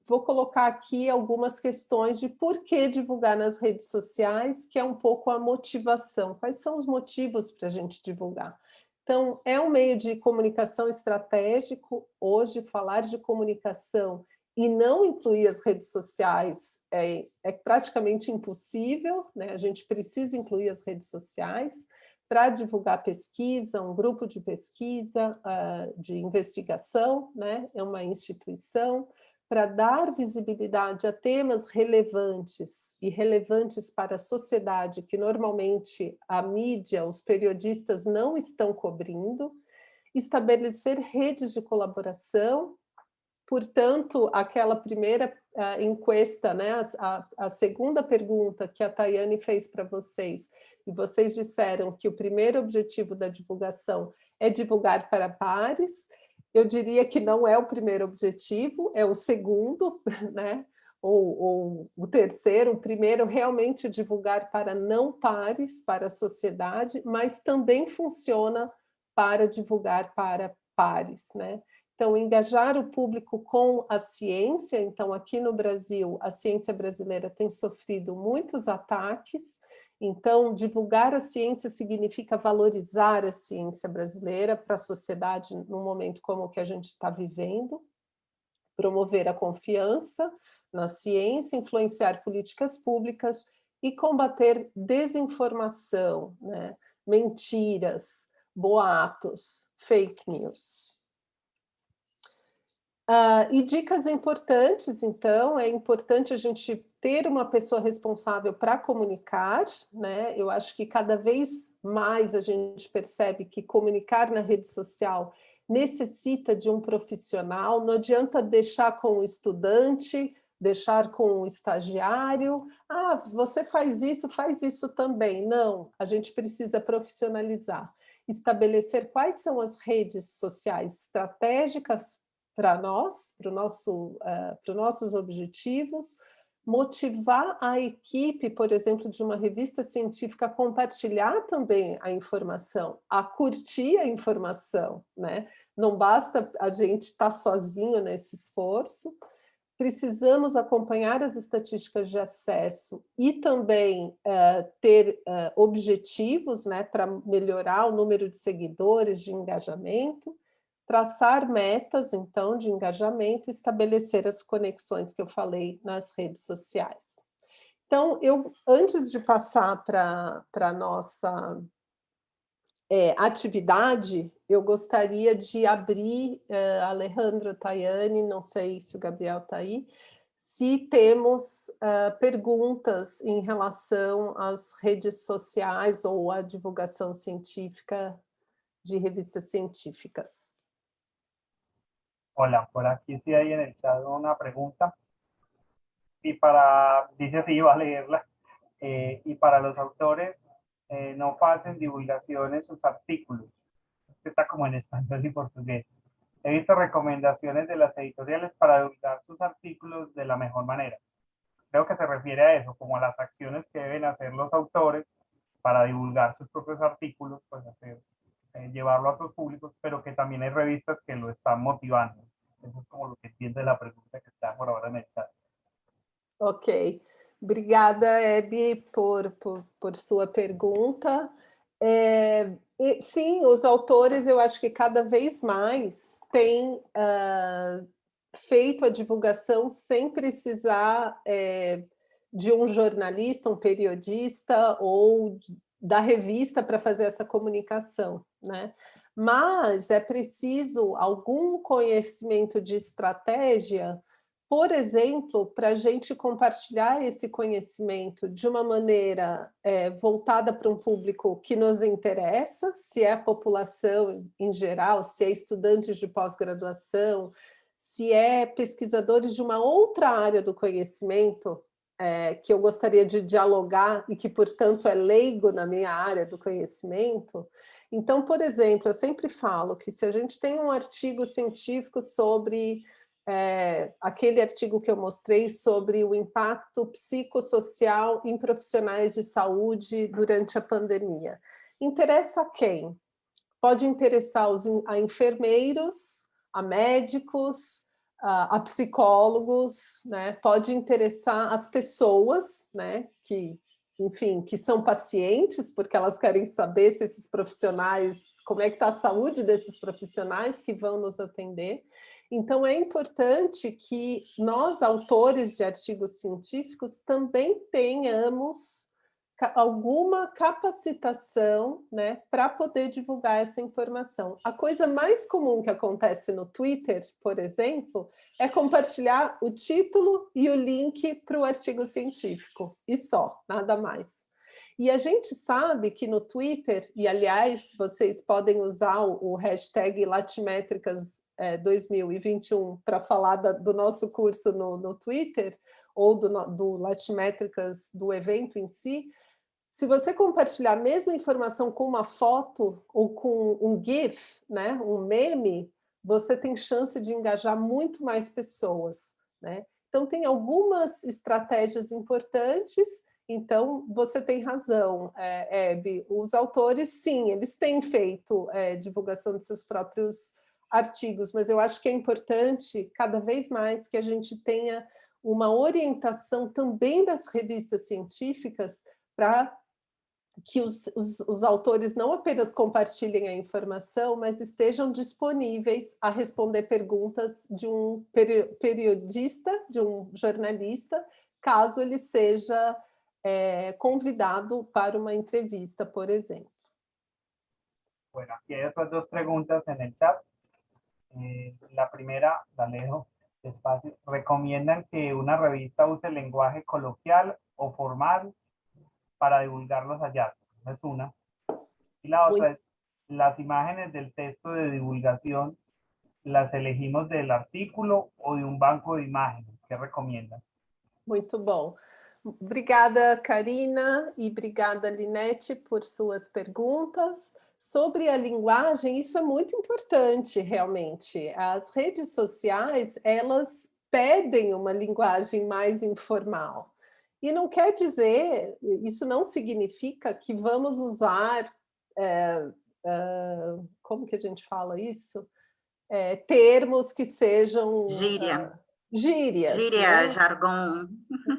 vou colocar aqui algumas questões de por que divulgar nas redes sociais, que é um pouco a motivação. Quais são os motivos para a gente divulgar? Então, é um meio de comunicação estratégico. Hoje, falar de comunicação e não incluir as redes sociais é praticamente impossível, né? A gente precisa incluir as redes sociais para divulgar pesquisa, um grupo de pesquisa, de investigação, né? É uma instituição, para dar visibilidade a temas relevantes e relevantes para a sociedade, que normalmente a mídia, os periodistas não estão cobrindo, estabelecer redes de colaboração. Portanto, aquela primeira encuesta, né, a segunda pergunta que a Tayane fez para vocês, e vocês disseram que o primeiro objetivo da divulgação é divulgar para pares, eu diria que não é o primeiro objetivo, é o segundo, né, ou o terceiro. O primeiro realmente é divulgar para não pares, para a sociedade, mas também funciona para divulgar para pares, né? Então, engajar o público com a ciência. Então, aqui no Brasil, a ciência brasileira tem sofrido muitos ataques. Então, divulgar a ciência significa valorizar a ciência brasileira para a sociedade num momento como o que a gente está vivendo, promover a confiança na ciência, influenciar políticas públicas e combater desinformação, né? Mentiras, boatos, fake news. E dicas importantes, então, é importante a gente ter uma pessoa responsável para comunicar, né? Eu acho que cada vez mais a gente percebe que comunicar na rede social necessita de um profissional, não adianta deixar com o estudante, deixar com o estagiário, você faz isso também. Não, a gente precisa profissionalizar, estabelecer quais são as redes sociais estratégicas para nós, para os nossos objetivos, motivar a equipe, por exemplo, de uma revista científica a compartilhar também a informação, a curtir a informação, né? Não basta a gente estar sozinho nesse esforço, precisamos acompanhar as estatísticas de acesso e também ter objetivos, né, para melhorar o número de seguidores, de engajamento, traçar metas, então, de engajamento e estabelecer as conexões que eu falei nas redes sociais. Então, antes de passar para a nossa atividade, eu gostaria de abrir, Alejandro, Tayane, não sei se o Gabriel está aí, se temos perguntas em relação às redes sociais ou à divulgação científica de revistas científicas. Hola, por aquí sí hay en el chat una pregunta y dice así, va a leerla, y para los autores no hacen divulgaciones sus artículos, este está como en español y portugués. He visto recomendaciones de las editoriales para divulgar sus artículos de la mejor manera. Creo que se refiere a eso, como a las acciones que deben hacer los autores para divulgar sus propios artículos, pues llevarlo a otros públicos, pero que también hay revistas que lo están motivando. Eso es como lo que entiende la pregunta que está por ahora en el chat. Ok. Obrigada, Hebe, por sua pergunta. Sim, os autores, eu acho que cada vez mais têm feito a divulgação sem precisar de um jornalista, um periodista ou da revista para fazer essa comunicação, né? Mas é preciso algum conhecimento de estratégia, por exemplo, para a gente compartilhar esse conhecimento de uma maneira voltada para um público que nos interessa, se é a população em geral, se é estudantes de pós-graduação, se é pesquisadores de uma outra área do conhecimento, que eu gostaria de dialogar e que, portanto, é leigo na minha área do conhecimento. Então, por exemplo, eu sempre falo que se a gente tem um artigo científico sobre aquele artigo que eu mostrei sobre o impacto psicossocial em profissionais de saúde durante a pandemia, interessa a quem? Pode interessar a enfermeiros, a médicos, a psicólogos, né? Pode interessar as pessoas, né? Que, enfim, que são pacientes, porque elas querem saber se esses profissionais, como é que está a saúde desses profissionais que vão nos atender. Então, é importante que nós, autores de artigos científicos, também tenhamos alguma capacitação, né, para poder divulgar essa informação. A coisa mais comum que acontece no Twitter, por exemplo, é compartilhar o título e o link para o artigo científico, e só, nada mais. E a gente sabe que no Twitter, e aliás, vocês podem usar o hashtag Latimétricas 2021 para falar do nosso curso no Twitter, ou do Latimétricas do evento em si. Se você compartilhar a mesma informação com uma foto ou com um GIF, né, um meme, você tem chance de engajar muito mais pessoas, né? Então, tem algumas estratégias importantes. Então, você tem razão, Hebe. Os autores, sim, eles têm feito divulgação de seus próprios artigos, mas eu acho que é importante, cada vez mais, que a gente tenha uma orientação também das revistas científicas para que os autores não apenas compartilhem a informação, mas estejam disponíveis a responder perguntas de um periodista, de um jornalista, caso ele seja convidado para uma entrevista, por exemplo. Bueno, aquí hay otras dos preguntas en el chat. La primera, la leo despacio. ¿Recomiendan que una revista use lenguaje coloquial o formal para divulgar los hallazgos? Es una. Y la otra es, Las imágenes del texto de divulgación las elegimos del artículo o de un banco de imágenes. ¿Qué recomiendan? Muito bom. Obrigada, Karina, e obrigada, Linete, por suas perguntas. Sobre a linguagem, isso é muito importante, realmente. As redes sociais, elas pedem uma linguagem mais informal. E não quer dizer, isso não significa que vamos usar, como que a gente fala isso? Termos que sejam Gíria. gírias, Gíria, né? jargão.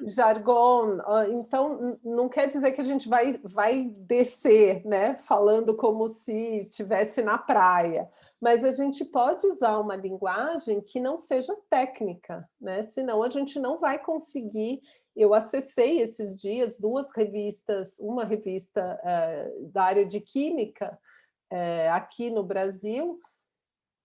Jargão, então não quer dizer que a gente vai descer, né, falando como se estivesse na praia, mas a gente pode usar uma linguagem que não seja técnica, né, senão a gente não vai conseguir. Eu acessei esses dias 2 revistas, uma revista da área de química aqui no Brasil,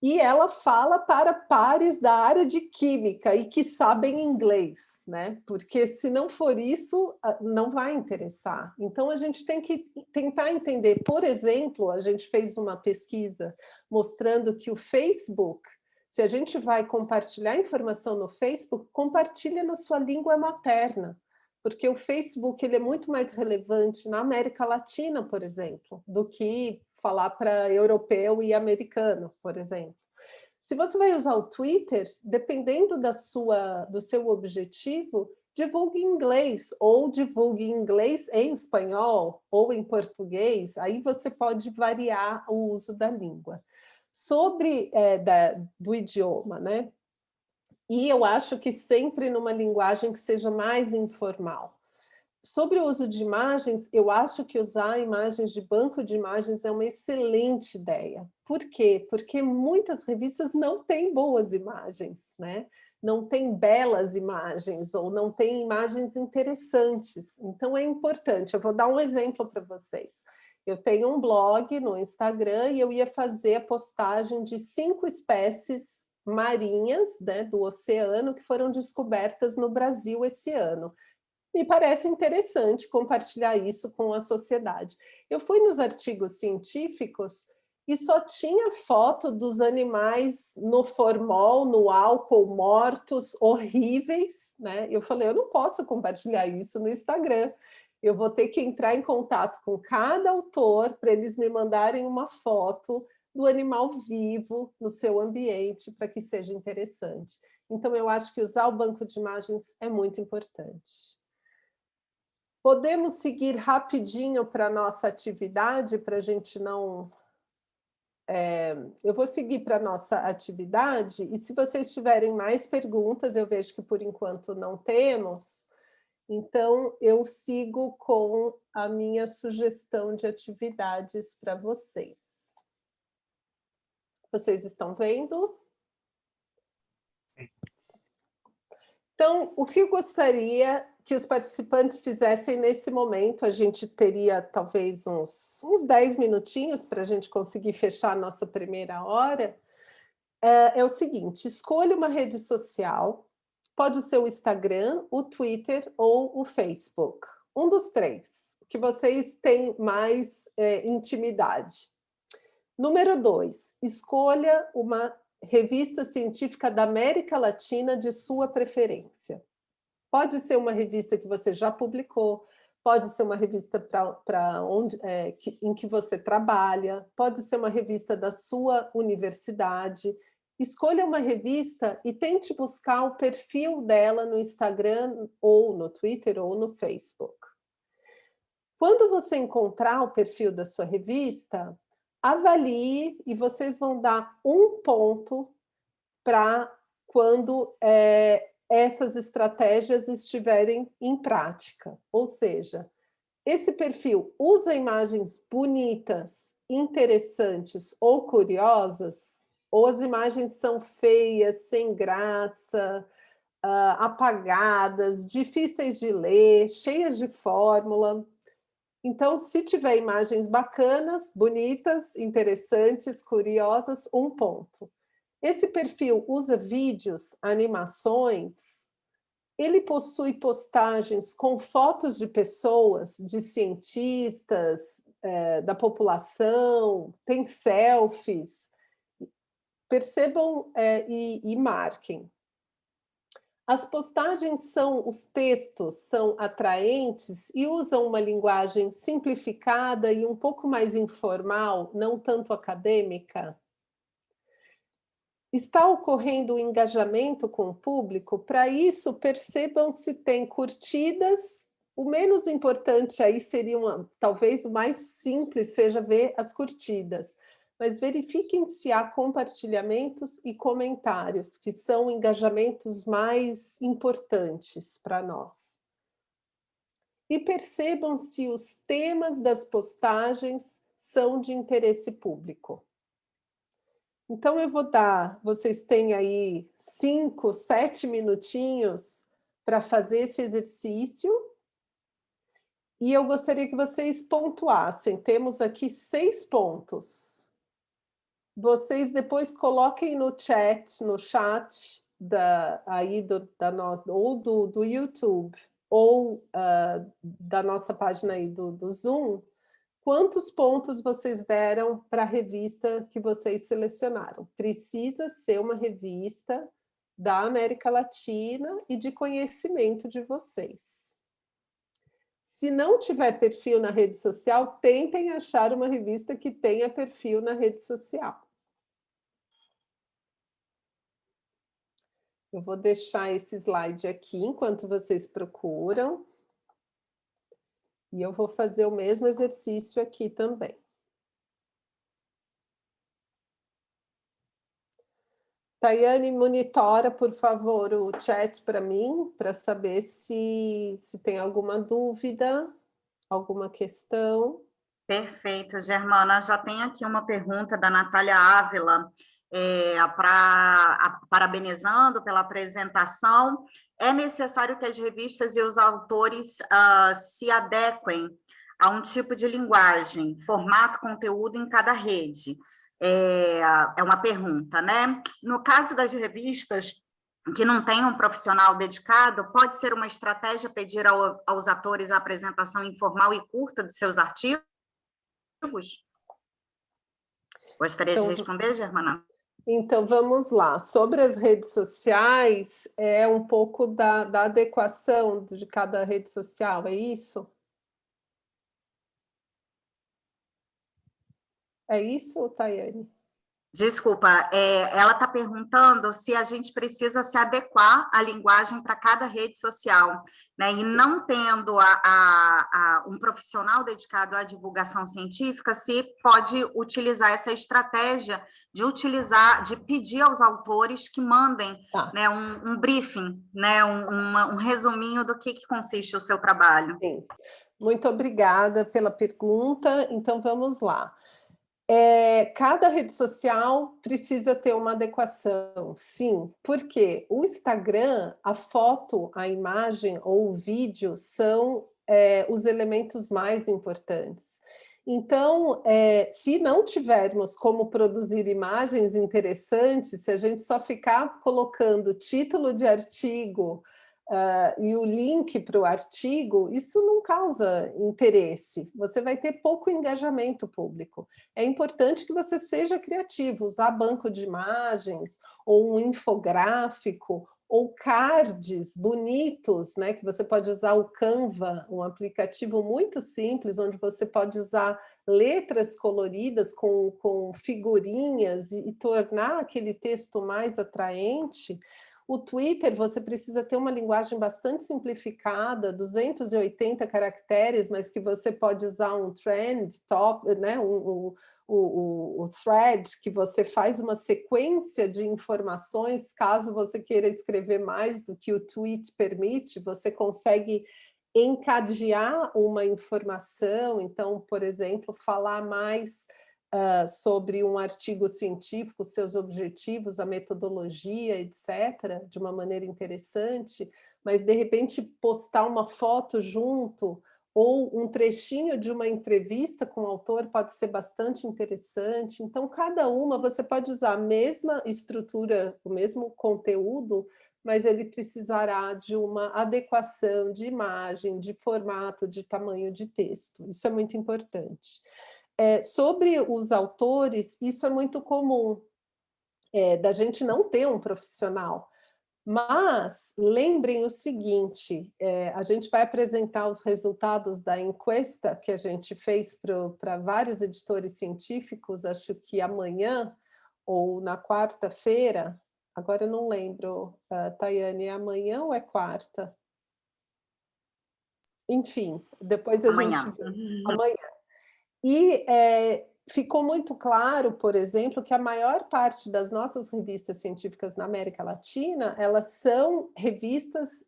e ela fala para pares da área de química e que sabem inglês, né? Porque se não for isso, não vai interessar. Então a gente tem que tentar entender. Por exemplo, a gente fez uma pesquisa mostrando que o Facebook, se a gente vai compartilhar informação no Facebook, compartilha na sua língua materna, porque o Facebook ele é muito mais relevante na América Latina, por exemplo, do que falar para europeu e americano, por exemplo. Se você vai usar o Twitter, dependendo do seu objetivo, divulgue em inglês, ou divulgue em inglês em espanhol, ou em português, aí você pode variar o uso da língua. Sobre do idioma, né? E eu acho que sempre numa linguagem que seja mais informal. Sobre o uso de imagens, eu acho que usar imagens de banco de imagens é uma excelente ideia. Por quê? Porque muitas revistas não têm boas imagens, né? Não têm belas imagens, ou não têm imagens interessantes. Então é importante. Eu vou dar um exemplo para vocês. Eu tenho um blog no Instagram e eu ia fazer a postagem de 5 espécies marinhas, né, do oceano que foram descobertas no Brasil esse ano. Me parece interessante compartilhar isso com a sociedade. Eu fui nos artigos científicos e só tinha foto dos animais no formol, no álcool, mortos, horríveis, né? Eu falei, eu não posso compartilhar isso no Instagram. Eu vou ter que entrar em contato com cada autor para eles me mandarem uma foto do animal vivo no seu ambiente para que seja interessante. Então, eu acho que usar o banco de imagens é muito importante. Podemos seguir rapidinho para a nossa atividade, para a gente não... eu vou seguir para a nossa atividade, e se vocês tiverem mais perguntas, eu vejo que por enquanto não temos, então eu sigo com a minha sugestão de atividades para vocês. Vocês estão vendo? Então, o que eu gostaria que os participantes fizessem nesse momento, a gente teria talvez uns 10 minutinhos para a gente conseguir fechar a nossa primeira hora, é o seguinte, escolha uma rede social, pode ser o Instagram, o Twitter ou o Facebook, um dos 3, que vocês têm mais intimidade. Número 2, escolha uma revista científica da América Latina de sua preferência. Pode ser uma revista que você já publicou, pode ser uma revista em que você trabalha, pode ser uma revista da sua universidade. Escolha uma revista e tente buscar o perfil dela no Instagram, ou no Twitter, ou no Facebook. Quando você encontrar o perfil da sua revista, avalie e vocês vão dar 1 ponto para quando essas estratégias estiverem em prática. Ou seja, esse perfil usa imagens bonitas, interessantes ou curiosas, ou as imagens são feias, sem graça, apagadas, difíceis de ler, cheias de fórmula. Então, se tiver imagens bacanas, bonitas, interessantes, curiosas, 1 ponto. Esse perfil usa vídeos, animações, ele possui postagens com fotos de pessoas, de cientistas, da população, tem selfies. Percebam e marquem. As postagens os textos são atraentes e usam uma linguagem simplificada e um pouco mais informal, não tanto acadêmica? Está ocorrendo um engajamento com o público? Para isso, percebam se tem curtidas. O menos importante aí seria, talvez o mais simples seja ver as curtidas. Mas verifiquem se há compartilhamentos e comentários, que são engajamentos mais importantes para nós. E percebam se os temas das postagens são de interesse público. Então, eu vou vocês têm aí 5, 7 minutinhos para fazer esse exercício. E eu gostaria que vocês pontuassem. Temos aqui 6 pontos. Vocês depois coloquem no chat ou do YouTube, ou da nossa página aí do Zoom, quantos pontos vocês deram para a revista que vocês selecionaram. Precisa ser uma revista da América Latina e de conhecimento de vocês. Se não tiver perfil na rede social, tentem achar uma revista que tenha perfil na rede social. Eu vou deixar esse slide aqui enquanto vocês procuram. E eu vou fazer o mesmo exercício aqui também. Tayane, monitora, por favor, o chat para mim, para saber se tem alguma dúvida, alguma questão. Perfeito, Germana. Já tem aqui uma pergunta da Natália Ávila, parabenizando pela apresentação. É necessário que as revistas e os autores se adequem a um tipo de linguagem, formato, conteúdo em cada rede? É uma pergunta, né? No caso das revistas que não tem um profissional dedicado, pode ser uma estratégia pedir aos atores a apresentação informal e curta de seus artigos? Gostaria de responder, Germana? Então, vamos lá. Sobre as redes sociais, é um pouco da adequação de cada rede social, é isso? É isso, Tayane? Desculpa, ela está perguntando se a gente precisa se adequar à linguagem para cada rede social, né? E não tendo um profissional dedicado à divulgação científica, se pode utilizar essa estratégia de pedir aos autores que mandem né, um briefing, né, um resuminho do que consiste o seu trabalho. Sim. Muito obrigada pela pergunta. Então, vamos lá. Cada rede social precisa ter uma adequação, sim, porque o Instagram, a foto, a imagem ou o vídeo são os elementos mais importantes. Então, se não tivermos como produzir imagens interessantes, se a gente só ficar colocando título de artigo, e o link para o artigo, isso não causa interesse, você vai ter pouco engajamento público. É importante que você seja criativo, usar banco de imagens, ou um infográfico, ou cards bonitos, né, que você pode usar o Canva, um aplicativo muito simples, onde você pode usar letras coloridas com figurinhas e tornar aquele texto mais atraente. O Twitter, você precisa ter uma linguagem bastante simplificada, 280 caracteres, mas que você pode usar um trend, né, o thread, que você faz uma sequência de informações, caso você queira escrever mais do que o tweet permite, você consegue encadear uma informação, então, por exemplo, falar mais sobre um artigo científico, seus objetivos, a metodologia, etc., de uma maneira interessante, mas, de repente, postar uma foto junto ou um trechinho de uma entrevista com o autor pode ser bastante interessante. Então, cada uma, você pode usar a mesma estrutura, o mesmo conteúdo, mas ele precisará de uma adequação de imagem, de formato, de tamanho de texto. Isso é muito importante. Sobre os autores, isso é muito comum, da gente não ter um profissional. Mas lembrem o seguinte, a gente vai apresentar os resultados da encuesta que a gente fez para vários editores científicos, acho que amanhã ou na quarta-feira, agora eu não lembro, Tayane, é amanhã ou é quarta? Enfim, depois a Amanhã. gente vê. Amanhã. E ficou muito claro, por exemplo, que a maior parte das nossas revistas científicas na América Latina, elas são revistas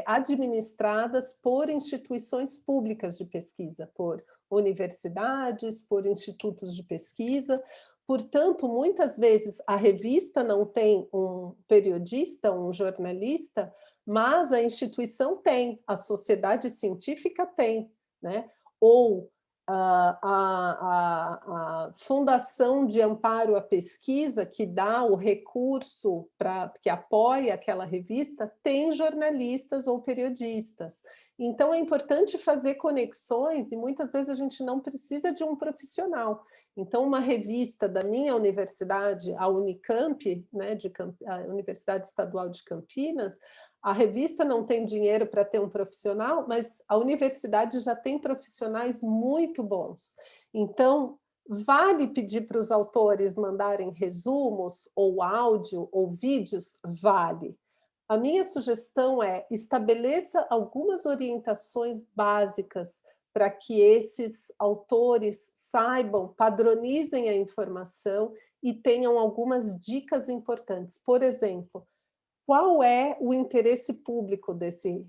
administradas por instituições públicas de pesquisa, por universidades, por institutos de pesquisa. Portanto, muitas vezes a revista não tem um periodista, um jornalista, mas a instituição tem, a sociedade científica tem, né? Ou a Fundação de Amparo à Pesquisa, que dá o recurso que apoia aquela revista, tem jornalistas ou periodistas. Então, é importante fazer conexões e muitas vezes a gente não precisa de um profissional. Então, uma revista da minha universidade, a Unicamp, né, a Universidade Estadual de Campinas, a revista não tem dinheiro para ter um profissional, mas a universidade já tem profissionais muito bons. Então, vale pedir para os autores mandarem resumos, ou áudio, ou vídeos? Vale. A minha sugestão é estabeleça algumas orientações básicas para que esses autores saibam, padronizem a informação e tenham algumas dicas importantes. Por exemplo, qual é o interesse público desses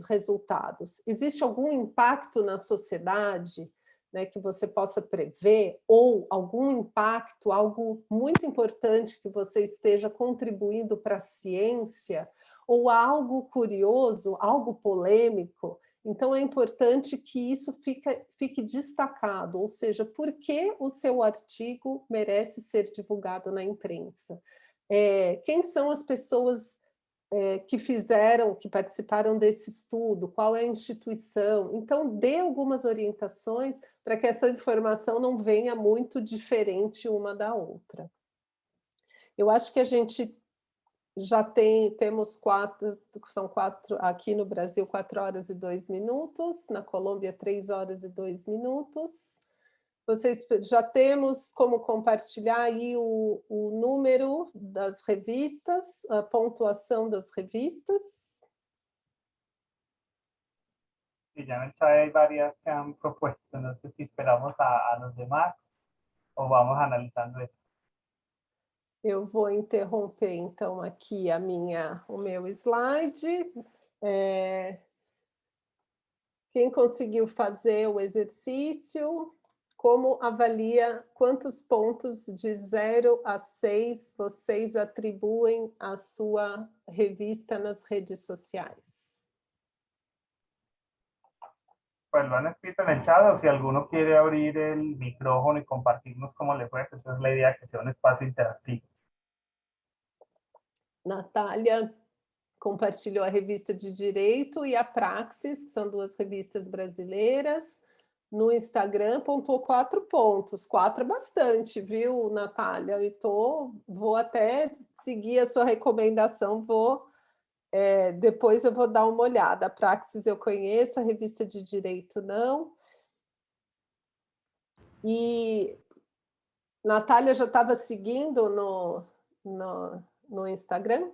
resultados? Existe algum impacto na sociedade, né, que você possa prever, ou algum impacto, algo muito importante que você esteja contribuindo para a ciência, ou algo curioso, algo polêmico? Então, é importante que isso fique destacado, ou seja, por que o seu artigo merece ser divulgado na imprensa? Quem são as pessoas que participaram desse estudo, qual é a instituição? Então, dê algumas orientações para que essa informação não venha muito diferente uma da outra. Eu acho que a gente já temos são aqui no Brasil 4 horas e 2 minutos, na Colômbia 3 horas e 2 minutos. Vocês já temos como compartilhar aí o número das revistas, a pontuação das revistas? Sí, ya en el chat hay varias que han propuesto, no sé si esperamos a los demás o vamos analizando eso. Eu vou interromper, então, aqui o meu slide. Quem conseguiu fazer o exercício? Como avalia quantos pontos de 0 a 6 vocês atribuem à sua revista nas redes sociais? Pues lo han escrito en el chat o si alguno quiere abrir el micrófono y compartirnos cómo le fue, pues esa es la idea, que sea un espacio interactivo. Natália compartilhou a revista de Direito e a Praxis, que são 2 revistas brasileiras. No Instagram pontuou 4 pontos. 4 é bastante, viu, Natália? Vou até seguir a sua recomendação, depois eu vou dar uma olhada. A Praxis eu conheço, a revista de Direito não. E Natália já estava seguindo no Instagram?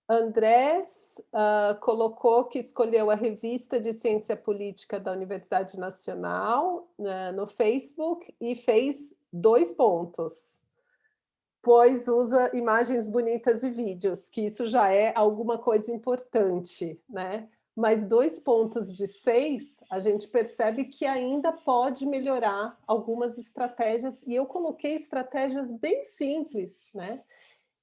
Andrés colocou que escolheu a revista de Ciência Política da Universidade Nacional no Facebook e fez 2 pontos, pois usa imagens bonitas e vídeos, que isso já é alguma coisa importante, né? Mas 2 pontos de 6, a gente percebe que ainda pode melhorar algumas estratégias, e eu coloquei estratégias bem simples, né?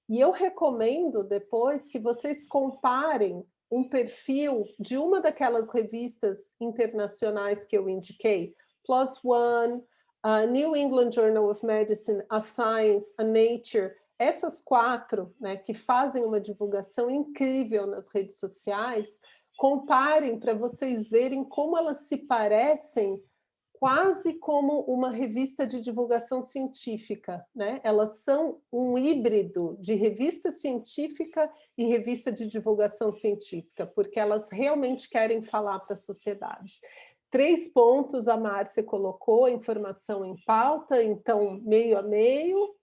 E eu recomendo depois que vocês comparem um perfil de uma daquelas revistas internacionais que eu indiquei, PLOS ONE, a New England Journal of Medicine, a Science, a Nature, essas 4, né, que fazem uma divulgação incrível nas redes sociais, comparem para vocês verem como elas se parecem quase como uma revista de divulgação científica, né? Elas são um híbrido de revista científica e revista de divulgação científica, porque elas realmente querem falar para a sociedade. 3 pontos a Márcia colocou, informação em pauta, então meio a meio.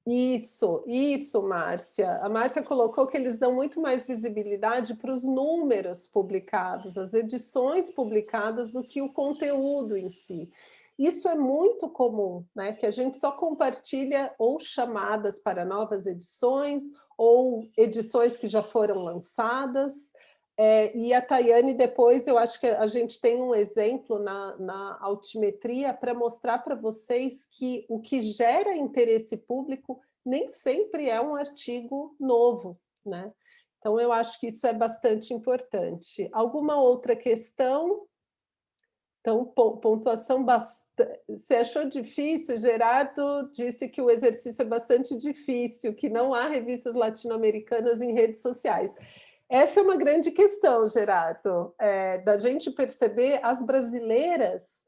Isso, Márcia. A Márcia colocou que eles dão muito mais visibilidade para os números publicados, as edições publicadas, do que o conteúdo em si. Isso é muito comum, né? Que a gente só compartilha ou chamadas para novas edições, ou edições que já foram lançadas. E a Tayane, depois, eu acho que a gente tem um exemplo na altimetria para mostrar para vocês que o que gera interesse público nem sempre é um artigo novo, né? Então, eu acho que isso é bastante importante. Alguma outra questão? Então, pontuação bastante... Você achou difícil? Gerardo disse que o exercício é bastante difícil, que não há revistas latino-americanas em redes sociais. Essa é uma grande questão, Gerardo, da gente perceber as brasileiras,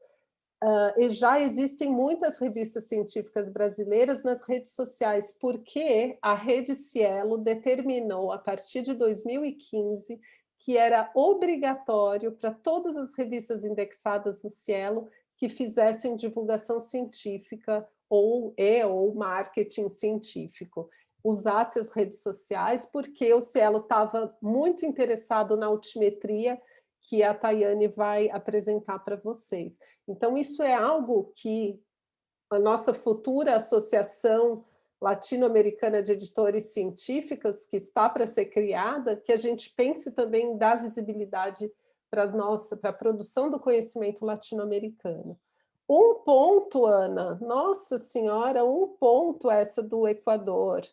e já existem muitas revistas científicas brasileiras nas redes sociais, porque a Rede Cielo determinou, a partir de 2015, que era obrigatório para todas as revistas indexadas no Cielo que fizessem divulgação científica ou marketing científico, usasse as redes sociais, porque o Cielo estava muito interessado na altimetria que a Tayane vai apresentar para vocês. Então, isso é algo que a nossa futura Associação Latino-Americana de Editores Científicos, que está para ser criada, que a gente pense também em dar visibilidade para a produção do conhecimento latino-americano. 1 ponto, Ana, nossa senhora, 1 ponto essa do Equador.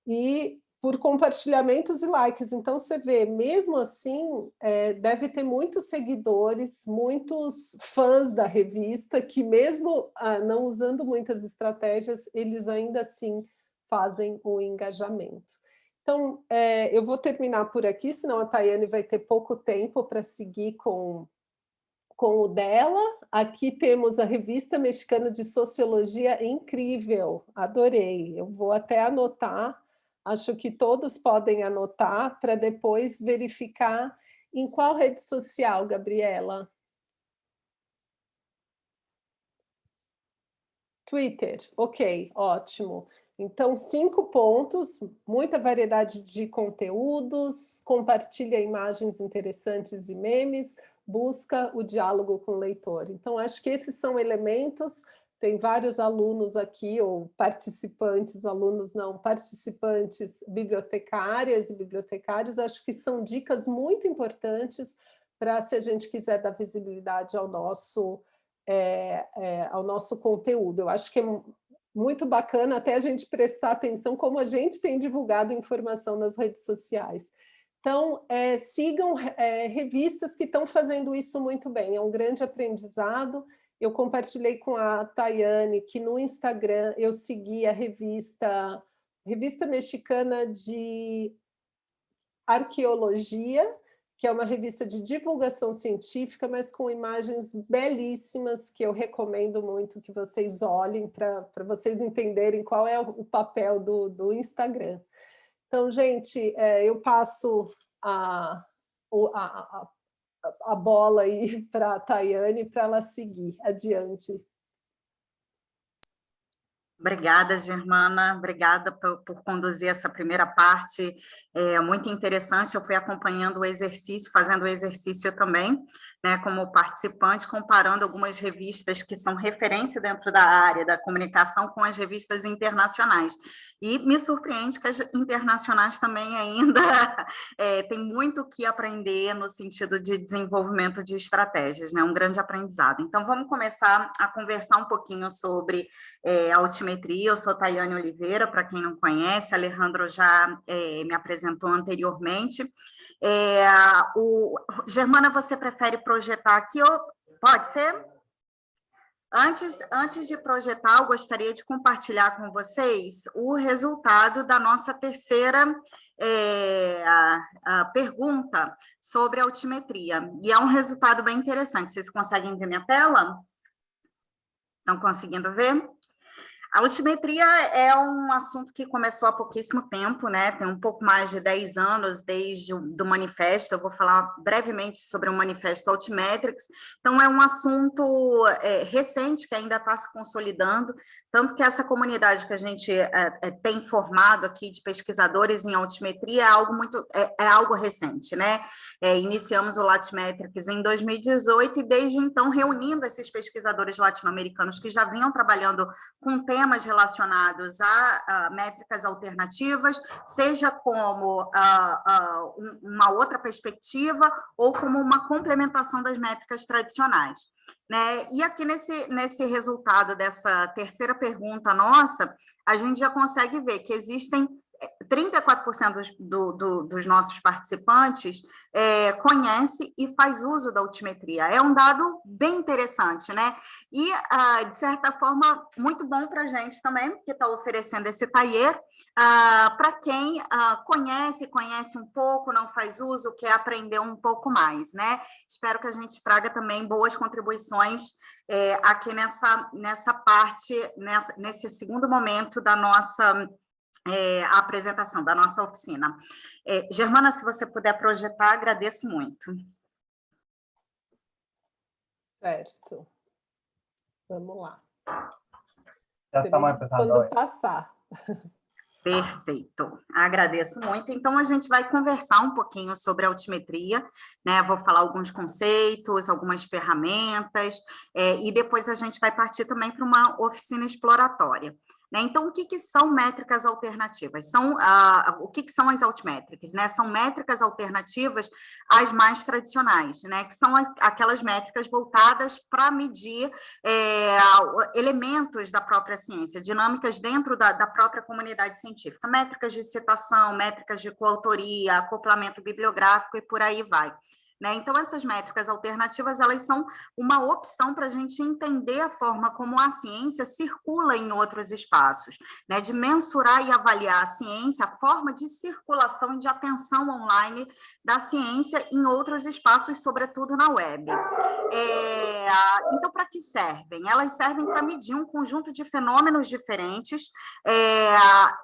E por compartilhamentos e likes. Então, você vê, mesmo assim, deve ter muitos seguidores, muitos fãs da revista, que mesmo não usando muitas estratégias, eles ainda assim fazem o engajamento. Então, eu vou terminar por aqui, senão a Tayane vai ter pouco tempo para seguir com o dela. Aqui temos a Revista Mexicana de Sociologia, incrível, adorei. Eu vou até anotar. Acho que todos podem anotar para depois verificar em qual rede social, Gabriela? Twitter, ok, ótimo. Então, 5 pontos, muita variedade de conteúdos, compartilha imagens interessantes e memes, busca o diálogo com o leitor. Então, acho que esses são elementos. Tem vários alunos aqui, ou participantes, alunos não, participantes, bibliotecárias e bibliotecários, acho que são dicas muito importantes para, se a gente quiser dar visibilidade ao nosso conteúdo. Eu acho que é muito bacana até a gente prestar atenção como a gente tem divulgado informação nas redes sociais. Então, sigam revistas que estão fazendo isso muito bem, é um grande aprendizado. Eu compartilhei com a Tayane que no Instagram eu segui a Revista Mexicana de Arqueologia, que é uma revista de divulgação científica, mas com imagens belíssimas, que eu recomendo muito que vocês olhem para vocês entenderem qual é o papel do Instagram. Então, gente, eu passo a bola aí para a Tayane, para ela seguir adiante. Obrigada, Germana, obrigada por conduzir essa primeira parte, muito interessante. Eu fui acompanhando o exercício, fazendo o exercício também, né, como participante, comparando algumas revistas que são referência dentro da área da comunicação com as revistas internacionais. E me surpreende que as internacionais também ainda tem muito o que aprender no sentido de desenvolvimento de estratégias, né, um grande aprendizado. Então, vamos começar a conversar um pouquinho sobre altimetria. Eu sou Tayane Oliveira, para quem não conhece, Alejandro já me apresentou anteriormente. Germana, você prefere projetar aqui ou Pode ser? Antes de projetar, eu gostaria de compartilhar com vocês o resultado da nossa terceira a pergunta sobre a altimetria. E é um resultado bem interessante. Vocês conseguem ver minha tela? Estão conseguindo ver? A altimetria é um assunto que começou há pouquíssimo tempo, né? Tem um pouco mais de 10 anos desde o manifesto. Eu vou falar brevemente sobre o manifesto Altimetrics. Então, é um assunto recente que ainda está se consolidando, tanto que essa comunidade que a gente tem formado aqui de pesquisadores em altimetria é algo algo recente, né? Iniciamos o Latimetrics em 2018 e desde então reunindo esses pesquisadores latino-americanos que já vinham trabalhando com temas relacionados a métricas alternativas, seja como uma outra perspectiva ou como uma complementação das métricas tradicionais. Né? E aqui nesse resultado dessa terceira pergunta nossa, a gente já consegue ver que existem 34% dos nossos participantes conhece e faz uso da altimetria. É um dado bem interessante, né? E, de certa forma, muito bom para a gente também, que está oferecendo esse taller, para quem conhece um pouco, não faz uso, quer aprender um pouco mais, né? Espero que a gente traga também boas contribuições aqui nessa parte, nesse segundo momento da nossa a apresentação da nossa oficina. Germana, se você puder projetar, agradeço muito. Certo. Vamos lá. Já estamos começando. Quando passar. Perfeito, agradeço muito. Então, a gente vai conversar um pouquinho sobre a altimetria, né? Vou falar alguns conceitos, algumas ferramentas, e depois a gente vai partir também para uma oficina exploratória. Então, o que são métricas alternativas? O que são as altimétricas? Né? São métricas alternativas às mais tradicionais, né? Que são aquelas métricas voltadas para medir elementos da própria ciência, dinâmicas dentro da própria comunidade científica, métricas de citação, métricas de coautoria, acoplamento bibliográfico e por aí vai. Né? Então, essas métricas alternativas, elas são uma opção para a gente entender a forma como a ciência circula em outros espaços, né? De mensurar e avaliar a ciência, a forma de circulação e de atenção online da ciência em outros espaços, sobretudo na web. Então, para que servem? Elas servem para medir um conjunto de fenômenos diferentes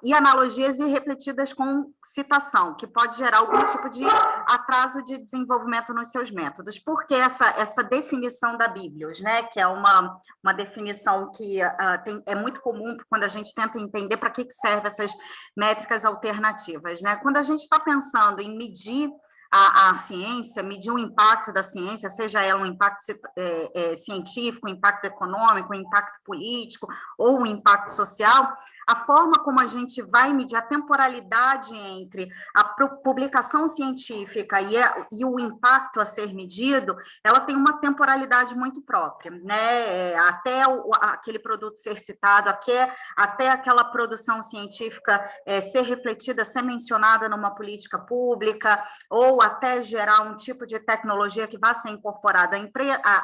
e analogias irrepetidas com citação, que pode gerar algum tipo de atraso de desenvolvimento nos seus métodos. Por que essa definição da Biblios, né? Que é uma definição que é muito comum quando a gente tenta entender para que servem essas métricas alternativas, né? Quando a gente está pensando em medir a ciência, medir o impacto da ciência, seja ela um impacto científico, um impacto econômico, um impacto político ou um impacto social, a forma como a gente vai medir a temporalidade entre a publicação científica e o impacto a ser medido, ela tem uma temporalidade muito própria, né? Até aquele produto ser citado, até aquela produção científica ser refletida, ser mencionada numa política pública, ou até gerar um tipo de tecnologia que vá ser incorporada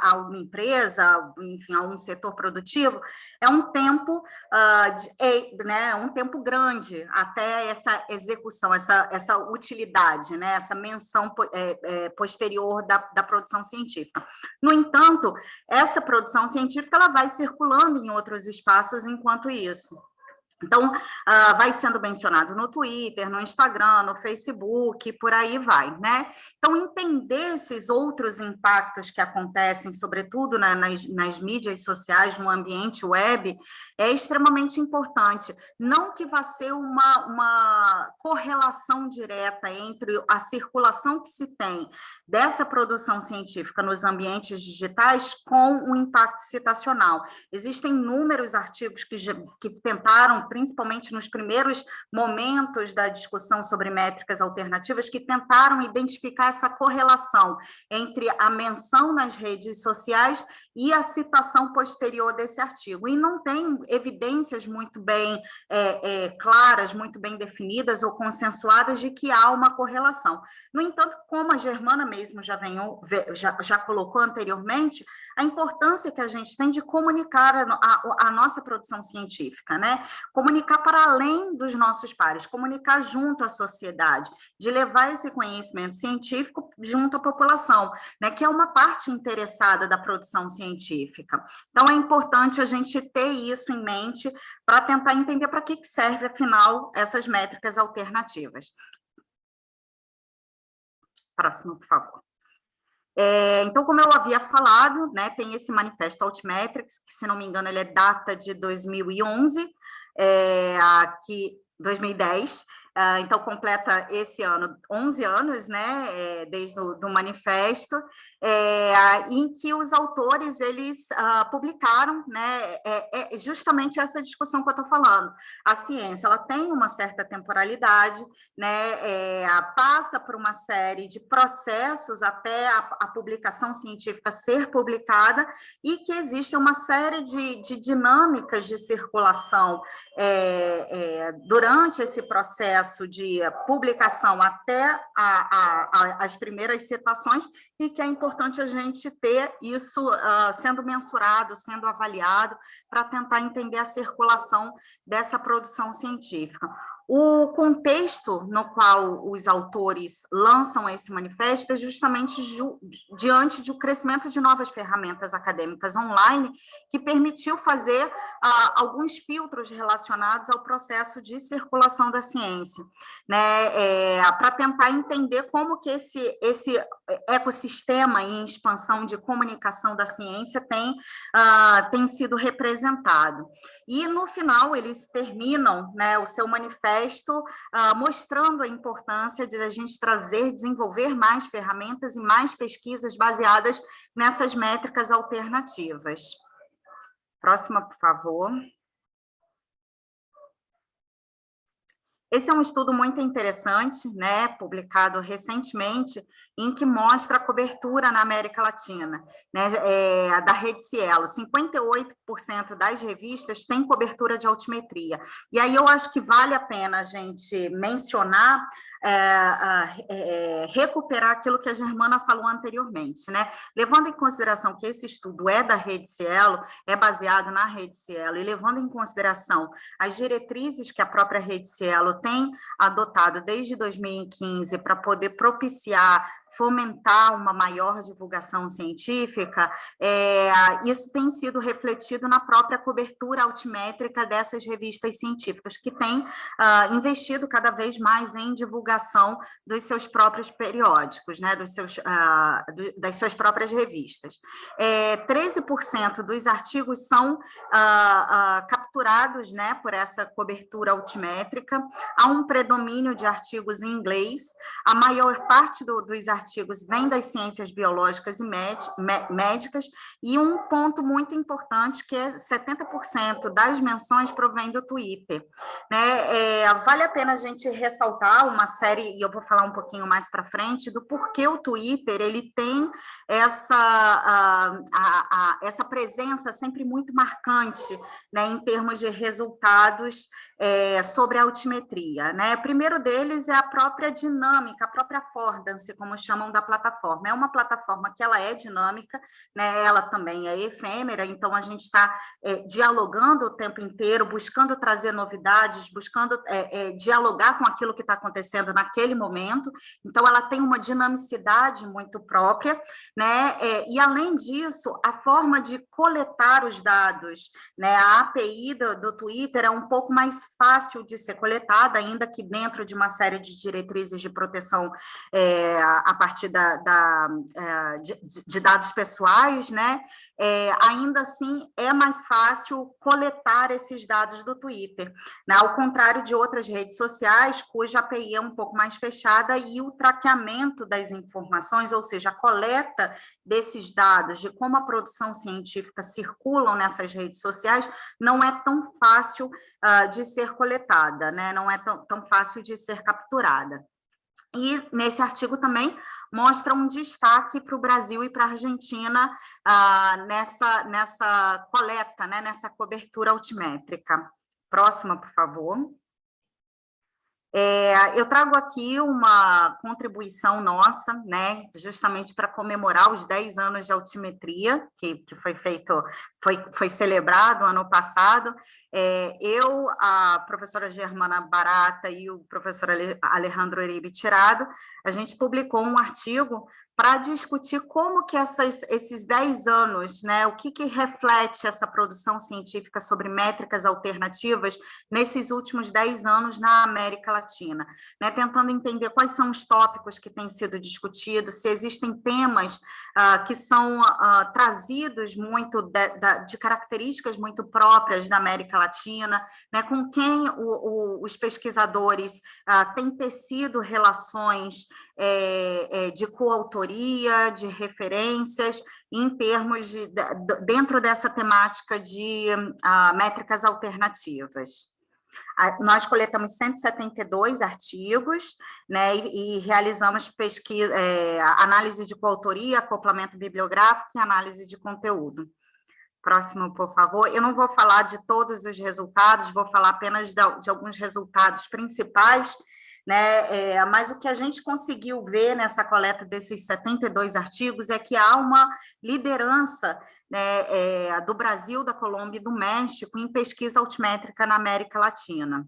a uma empresa, enfim, a um setor produtivo, é um tempo, um tempo grande até essa execução, essa utilidade, né, essa menção posterior da produção científica. No entanto, essa produção científica ela vai circulando em outros espaços enquanto isso. Então, vai sendo mencionado no Twitter, no Instagram, no Facebook, por aí vai, né? Então, entender esses outros impactos que acontecem, sobretudo nas mídias sociais, no ambiente web, é extremamente importante. Não que vá ser uma correlação direta entre a circulação que se tem dessa produção científica nos ambientes digitais com o impacto citacional. Existem inúmeros artigos que tentaram fizeram, principalmente nos primeiros momentos da discussão sobre métricas alternativas, que tentaram identificar essa correlação entre a menção nas redes sociais e a citação posterior desse artigo. E não tem evidências muito bem claras, muito bem definidas ou consensuadas de que há uma correlação. No entanto, como a Germana mesmo já colocou anteriormente, a importância que a gente tem de comunicar a nossa produção científica, né? Comunicar para além dos nossos pares, comunicar junto à sociedade, de levar esse conhecimento científico junto à população, né? Que é uma parte interessada da produção científica. Então, é importante a gente ter isso em mente para tentar entender para que serve, afinal, essas métricas alternativas. Próximo, por favor. Então, como eu havia falado, né, tem esse manifesto Altmetrics, que, se não me engano, ele é data de 2011, 2010, então completa esse ano 11 anos, né, desde o manifesto, em que os autores, eles publicaram, né, justamente essa discussão que eu estou falando. A ciência, ela tem uma certa temporalidade, né, passa por uma série de processos até a publicação científica ser publicada, e que existe uma série de dinâmicas de circulação durante esse processo de publicação até as primeiras citações, e que é importante a gente ter isso sendo mensurado, sendo avaliado, para tentar entender a circulação dessa produção científica. O contexto no qual os autores lançam esse manifesto é justamente diante do crescimento de novas ferramentas acadêmicas online, que permitiu fazer alguns filtros relacionados ao processo de circulação da ciência, né, para tentar entender como que esse ecossistema em expansão de comunicação da ciência tem sido representado. E, no final, eles terminam, né, o seu manifesto mostrando a importância de a gente desenvolver mais ferramentas e mais pesquisas baseadas nessas métricas alternativas. Próxima, por favor. Esse é um estudo muito interessante, né, publicado recentemente, em que mostra a cobertura na América Latina, né, da Rede Cielo. 58% das revistas têm cobertura de altimetria. E aí eu acho que vale a pena a gente mencionar, recuperar aquilo que a Germana falou anteriormente, né? Levando em consideração que esse estudo é da Rede Cielo, é baseado na Rede Cielo, e levando em consideração as diretrizes que a própria Rede Cielo tem adotado desde 2015 para poder propiciar, fomentar uma maior divulgação científica, isso tem sido refletido na própria cobertura altimétrica dessas revistas científicas, que têm investido cada vez mais em divulgação dos seus próprios periódicos, né, das suas próprias revistas. 13% dos artigos são capturados, né, por essa cobertura altimétrica. Há um predomínio de artigos em inglês. A maior parte dos artigos vem das ciências biológicas e médicas, e um ponto muito importante, que é 70% das menções provém do Twitter, né? Vale a pena a gente ressaltar uma série, e eu vou falar um pouquinho mais para frente, do porquê o Twitter ele tem essa presença sempre muito marcante, né, em termos de resultados sobre a altimetria, né? Primeiro deles é a própria dinâmica, a própria affordance, como chamam da plataforma. É uma plataforma que ela é dinâmica, né? Ela também é efêmera, então a gente está dialogando o tempo inteiro, buscando trazer novidades, buscando dialogar com aquilo que está acontecendo naquele momento. Então ela tem uma dinamicidade muito própria, né? E além disso, a forma de coletar os dados, né? A API do Twitter é um pouco mais fácil de ser coletada, ainda que dentro de uma série de diretrizes de proteção a partir de dados pessoais, né? Ainda assim é mais fácil coletar esses dados do Twitter, né? Ao contrário de outras redes sociais, cuja API é um pouco mais fechada, e o traqueamento das informações, ou seja, a coleta desses dados, de como a produção científica circulam nessas redes sociais, não é tão fácil de ser coletada, né? Não é tão fácil de ser capturada. E nesse artigo também mostra um destaque para o Brasil e para a Argentina nessa coleta, né, nessa cobertura altimétrica. Próxima, por favor. Eu trago aqui uma contribuição nossa, né, justamente para comemorar os 10 anos de altimetria, que foi celebrado ano passado. Eu, a professora Germana Barata e o professor Alejandro Uribe Tirado, a gente publicou um artigo para discutir como que esses 10 anos, né, o que reflete essa produção científica sobre métricas alternativas nesses últimos 10 anos na América Latina, né, tentando entender quais são os tópicos que têm sido discutidos, se existem temas que são trazidos muito de características muito próprias da América Latina, né, com quem os pesquisadores têm tecido relações de coautoria, de referências, em termos dentro dessa temática de métricas alternativas. Nós coletamos 172 artigos, né, e realizamos pesquisa, análise de coautoria, acoplamento bibliográfico e análise de conteúdo. Próximo, por favor. Eu não vou falar de todos os resultados, vou falar apenas de alguns resultados principais, né? Mas o que a gente conseguiu ver nessa coleta desses 72 artigos é que há uma liderança, né, do Brasil, da Colômbia e do México em pesquisa altimétrica na América Latina.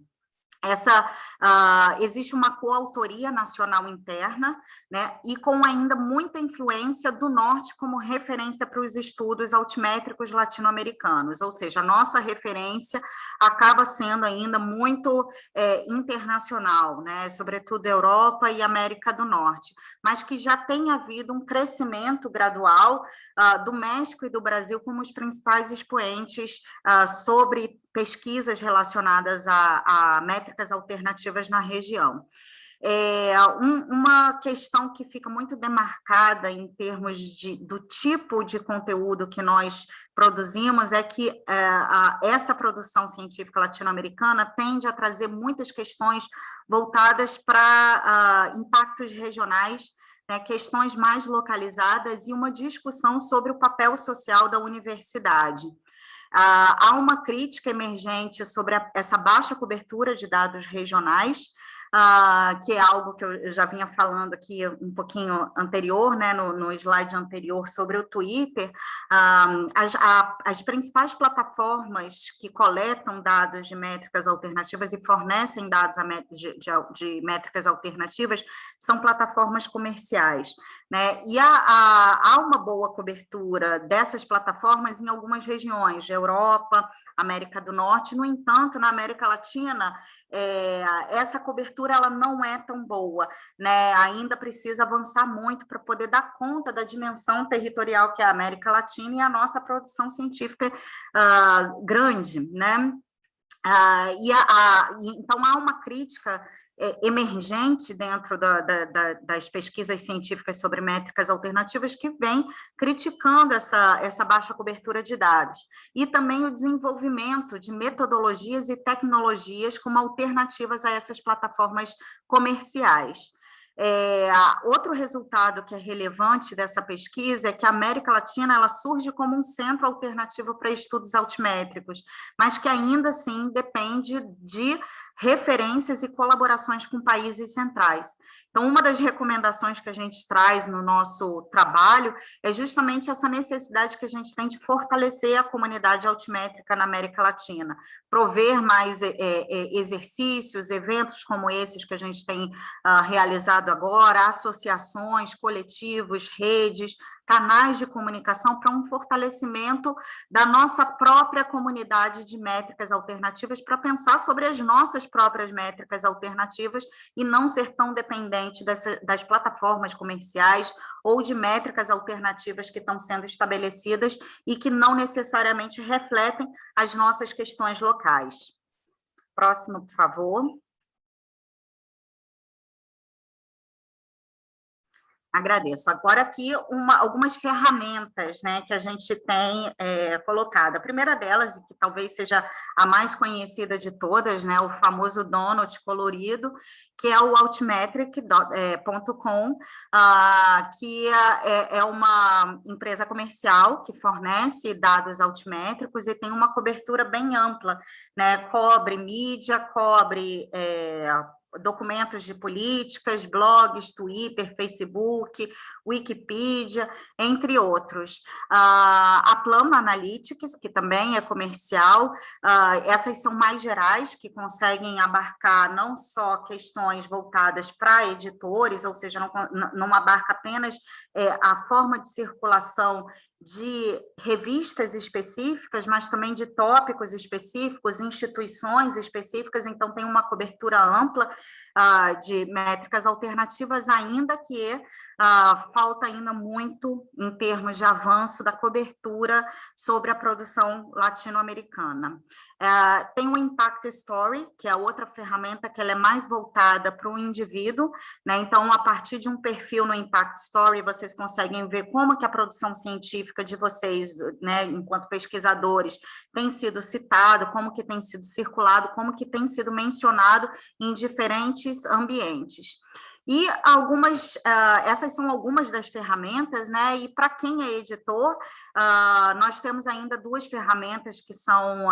Existe uma coautoria nacional interna, né, e com ainda muita influência do norte como referência para os estudos altimétricos latino-americanos, ou seja, a nossa referência acaba sendo ainda muito internacional, né, sobretudo Europa e América do Norte, mas que já tem havido um crescimento gradual do México e do Brasil como os principais expoentes sobre pesquisas relacionadas a métricas alternativas na região. Uma questão que fica muito demarcada em termos do tipo de conteúdo que nós produzimos é que essa produção científica latino-americana tende a trazer muitas questões voltadas para impactos regionais, né, questões mais localizadas e uma discussão sobre o papel social da universidade. Há uma crítica emergente sobre essa baixa cobertura de dados regionais, que é algo que eu já vinha falando aqui um pouquinho anterior, né, no slide anterior sobre o Twitter. As principais plataformas que coletam dados de métricas alternativas e fornecem dados de métricas alternativas são plataformas comerciais, né, e há uma boa cobertura dessas plataformas em algumas regiões, Europa, América do Norte. No entanto, na América Latina, essa cobertura ela não é tão boa, né? Ainda precisa avançar muito para poder dar conta da dimensão territorial que é a América Latina e a nossa produção científica grande, né? Então, há uma crítica emergente dentro das pesquisas científicas sobre métricas alternativas que vem criticando essa baixa cobertura de dados, e também o desenvolvimento de metodologias e tecnologias como alternativas a essas plataformas comerciais. Outro resultado que é relevante dessa pesquisa é que a América Latina ela surge como um centro alternativo para estudos altimétricos, mas que ainda assim depende de referências e colaborações com países centrais. Então, uma das recomendações que a gente traz no nosso trabalho é justamente essa necessidade que a gente tem de fortalecer a comunidade altimétrica na América Latina, prover mais exercícios, eventos como esses que a gente tem realizado agora, associações, coletivos, redes, canais de comunicação para um fortalecimento da nossa própria comunidade de métricas alternativas, para pensar sobre as nossas próprias métricas alternativas e não ser tão dependente das plataformas comerciais ou de métricas alternativas que estão sendo estabelecidas e que não necessariamente refletem as nossas questões locais. Próximo, por favor. Agradeço. Agora aqui algumas ferramentas, né, que a gente tem colocado. A primeira delas, e que talvez seja a mais conhecida de todas, né, o famoso donut colorido, que é o Altmetric.com, que é uma empresa comercial que fornece dados altimétricos e tem uma cobertura bem ampla, né, cobre mídia, cobre documentos de políticas, blogs, Twitter, Facebook, Wikipedia, entre outros. A Plama Analytics, que também é comercial, essas são mais gerais, que conseguem abarcar não só questões voltadas para editores, ou seja, não abarca apenas a forma de circulação de revistas específicas, mas também de tópicos específicos, instituições específicas, então tem uma cobertura ampla de métricas alternativas, ainda que falta ainda muito em termos de avanço da cobertura sobre a produção latino-americana. Tem o Impact Story, que é outra ferramenta que ela é mais voltada para o indivíduo, né? Então, a partir de um perfil no Impact Story, vocês conseguem ver como que a produção científica de vocês, né, enquanto pesquisadores, tem sido citado, como que tem sido circulado, como que tem sido mencionado em diferentes ambientes. E essas são algumas das ferramentas, né? E para quem é editor, nós temos ainda duas ferramentas que são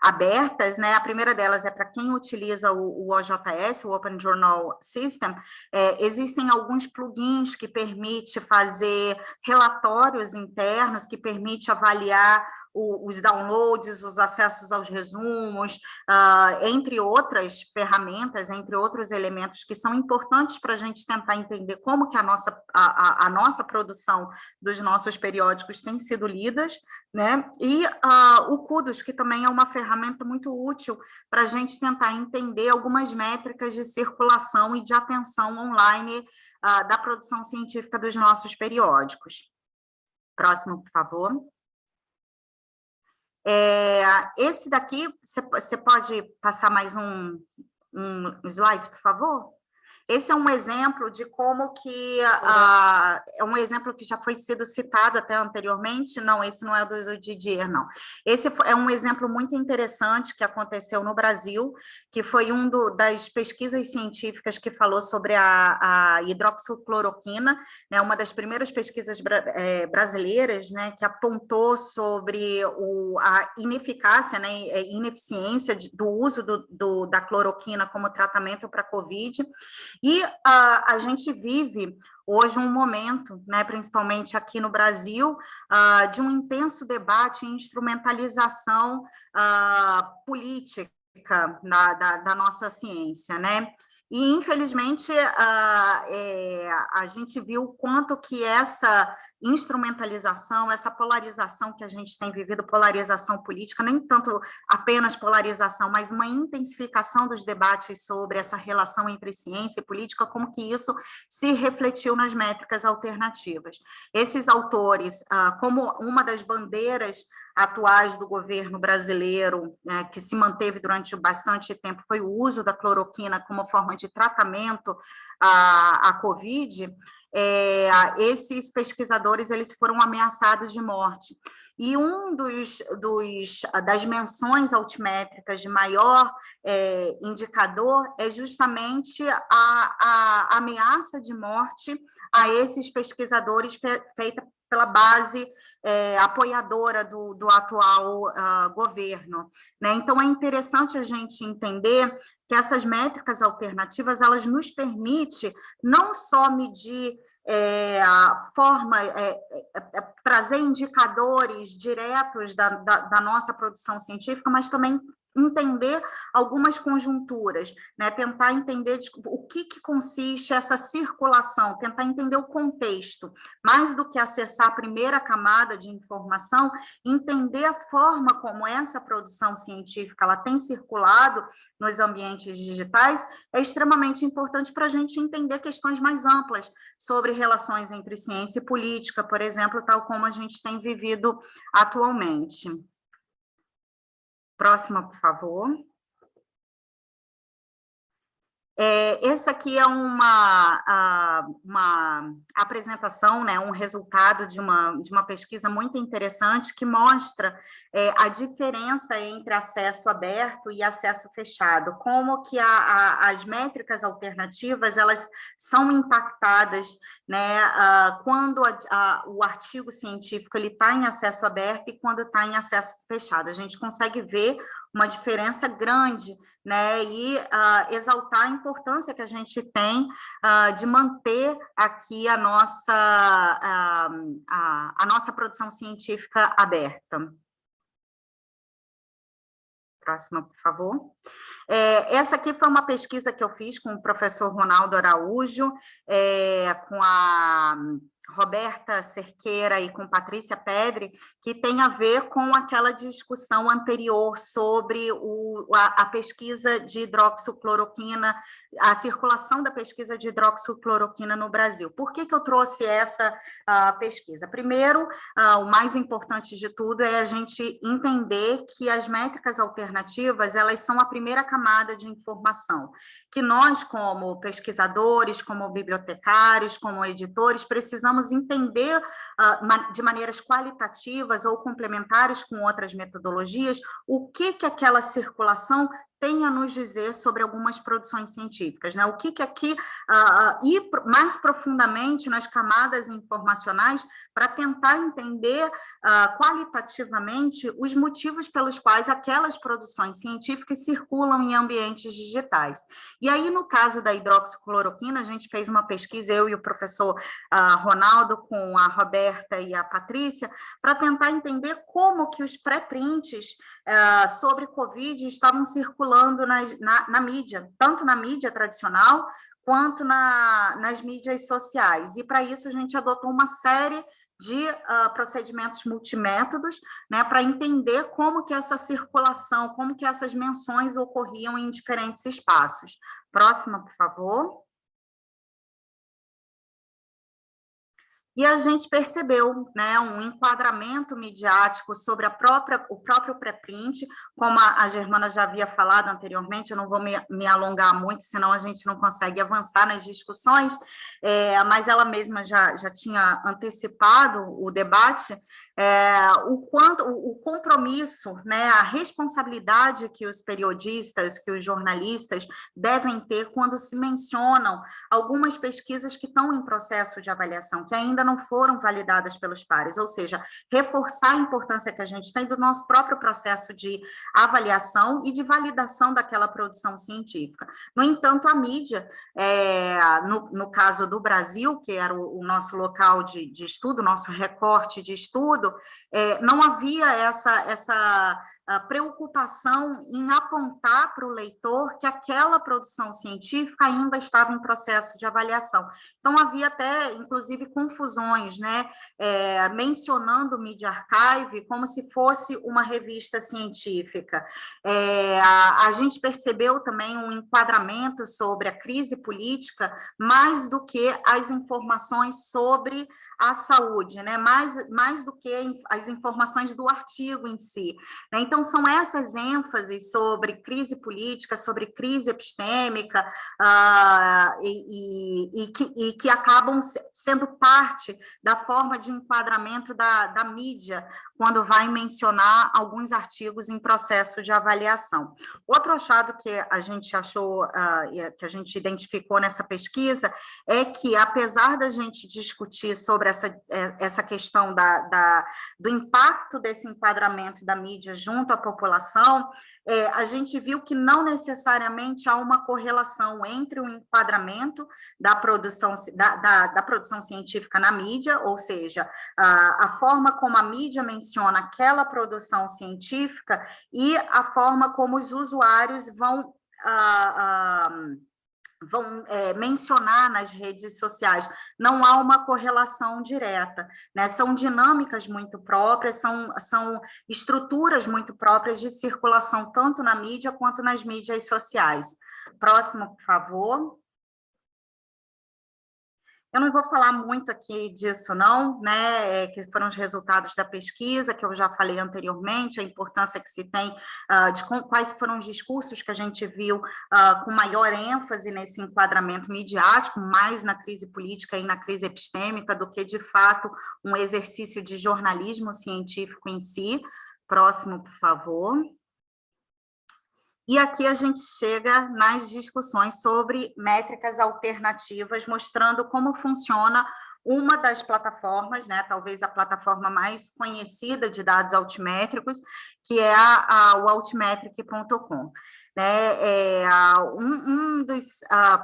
abertas, né? A primeira delas é para quem utiliza o OJS, o Open Journal System. Existem alguns plugins que permitem fazer relatórios internos, que permitem avaliar os downloads, os acessos aos resumos, entre outras ferramentas, entre outros elementos que são importantes para a gente tentar entender como que a nossa produção dos nossos periódicos tem sido lidas, né? E o Kudos, que também é uma ferramenta muito útil para a gente tentar entender algumas métricas de circulação e de atenção online da produção científica dos nossos periódicos. Próximo, por favor. Esse daqui, você pode passar mais um slide, por favor? Esse é um exemplo de como que... é um exemplo que já foi sido citado até anteriormente. Não, esse não é do Didier, não. Esse é um exemplo muito interessante que aconteceu no Brasil, que foi das pesquisas científicas que falou sobre a hidroxicloroquina, né, uma das primeiras pesquisas brasileiras, né, que apontou sobre a ineficácia, né, ineficiência do uso da cloroquina como tratamento para a COVID. E a gente vive hoje um momento, né, principalmente aqui no Brasil, de um intenso debate e instrumentalização política da nossa ciência, né? E, infelizmente, a gente viu o quanto que essa instrumentalização, essa polarização que a gente tem vivido, polarização política, nem tanto apenas polarização, mas uma intensificação dos debates sobre essa relação entre ciência e política, como que isso se refletiu nas métricas alternativas. Esses autores, como uma das bandeiras atuais do governo brasileiro, né, que se manteve durante bastante tempo, foi o uso da cloroquina como forma de tratamento à COVID, esses pesquisadores eles foram ameaçados de morte. E das menções altimétricas de maior indicador é justamente a ameaça de morte a esses pesquisadores feita pela base apoiadora do atual governo, né? Então, é interessante a gente entender que essas métricas alternativas, elas nos permitem não só medir a forma, trazer indicadores diretos da nossa produção científica, mas também entender algumas conjunturas, né? Tentar entender o que consiste essa circulação, tentar entender o contexto, mais do que acessar a primeira camada de informação, entender a forma como essa produção científica ela tem circulado nos ambientes digitais, é extremamente importante para a gente entender questões mais amplas sobre relações entre ciência e política, por exemplo, tal como a gente tem vivido atualmente. Próxima, por favor. Esse aqui é uma apresentação, né, um resultado de uma pesquisa muito interessante que mostra a diferença entre acesso aberto e acesso fechado, como que as métricas alternativas elas são impactadas, né, quando o artigo científico ele está em acesso aberto e quando está em acesso fechado. A gente consegue ver uma diferença grande, né, e exaltar a importância que a gente tem de manter aqui a nossa produção científica aberta. Próxima, por favor. Essa aqui foi uma pesquisa que eu fiz com o professor Ronaldo Araújo, com a Roberta Cerqueira e com Patrícia Pedre, que tem a ver com aquela discussão anterior sobre a pesquisa de hidroxicloroquina, a circulação da pesquisa de hidroxicloroquina no Brasil. Por que eu trouxe essa pesquisa? Primeiro, o mais importante de tudo é a gente entender que as métricas alternativas, elas são a primeira camada de informação, que nós, como pesquisadores, como bibliotecários, como editores, precisamos entender de maneiras qualitativas ou complementares com outras metodologias o que aquela circulação tem a nos dizer sobre algumas produções científicas, né? O que aqui ir mais profundamente nas camadas informacionais para tentar entender qualitativamente os motivos pelos quais aquelas produções científicas circulam em ambientes digitais. E aí, no caso da hidroxicloroquina, a gente fez uma pesquisa, eu e o professor Ronaldo, com a Roberta e a Patrícia, para tentar entender como que os pré-prints sobre Covid estavam circulando na mídia, tanto na mídia tradicional quanto nas mídias sociais. E, para isso, a gente adotou uma série de procedimentos multimétodos, né, para entender como que essa circulação, como que essas menções ocorriam em diferentes espaços. Próxima, por favor. E a gente percebeu, né, um enquadramento midiático sobre o próprio pré-print, como a Germana já havia falado anteriormente, eu não vou me alongar muito, senão a gente não consegue avançar nas discussões, mas ela mesma já tinha antecipado o debate, o compromisso, né, a responsabilidade que os periodistas, que os jornalistas devem ter quando se mencionam algumas pesquisas que estão em processo de avaliação, que ainda não foram validadas pelos pares, ou seja, reforçar a importância que a gente tem do nosso próprio processo de avaliação e de validação daquela produção científica. No entanto, a mídia, no caso do Brasil, que era o nosso local de estudo, nosso recorte de estudo, não havia essa preocupação em apontar para o leitor que aquela produção científica ainda estava em processo de avaliação. Então, havia até, inclusive, confusões, né, mencionando o Media Archive como se fosse uma revista científica. A gente percebeu também um enquadramento sobre a crise política, mais do que as informações sobre a saúde, né, mais do que as informações do artigo em si. Então, são essas ênfases sobre crise política, sobre crise epistêmica, e que acabam sendo parte da forma de enquadramento da mídia, quando vai mencionar alguns artigos em processo de avaliação. Outro achado que a gente achou, que a gente identificou nessa pesquisa, é que, apesar da gente discutir sobre essa questão do impacto desse enquadramento da mídia junto à população, a gente viu que não necessariamente há uma correlação entre o enquadramento da produção científica na mídia, ou seja, a forma como a mídia menciona aquela produção científica e a forma como os usuários vão mencionar nas redes sociais. Não há uma correlação direta, né? São dinâmicas muito próprias, são estruturas muito próprias de circulação, tanto na mídia quanto nas mídias sociais. Próximo, por favor. Eu não vou falar muito aqui disso, não, né, que foram os resultados da pesquisa, que eu já falei anteriormente, a importância que se tem de quais foram os discursos que a gente viu com maior ênfase nesse enquadramento midiático, mais na crise política e na crise epistêmica, do que, de fato, um exercício de jornalismo científico em si. Próximo, por favor. E aqui a gente chega nas discussões sobre métricas alternativas, mostrando como funciona uma das plataformas, né, talvez a plataforma mais conhecida de dados altimétricos, que é o altimetric.com. Né, um dos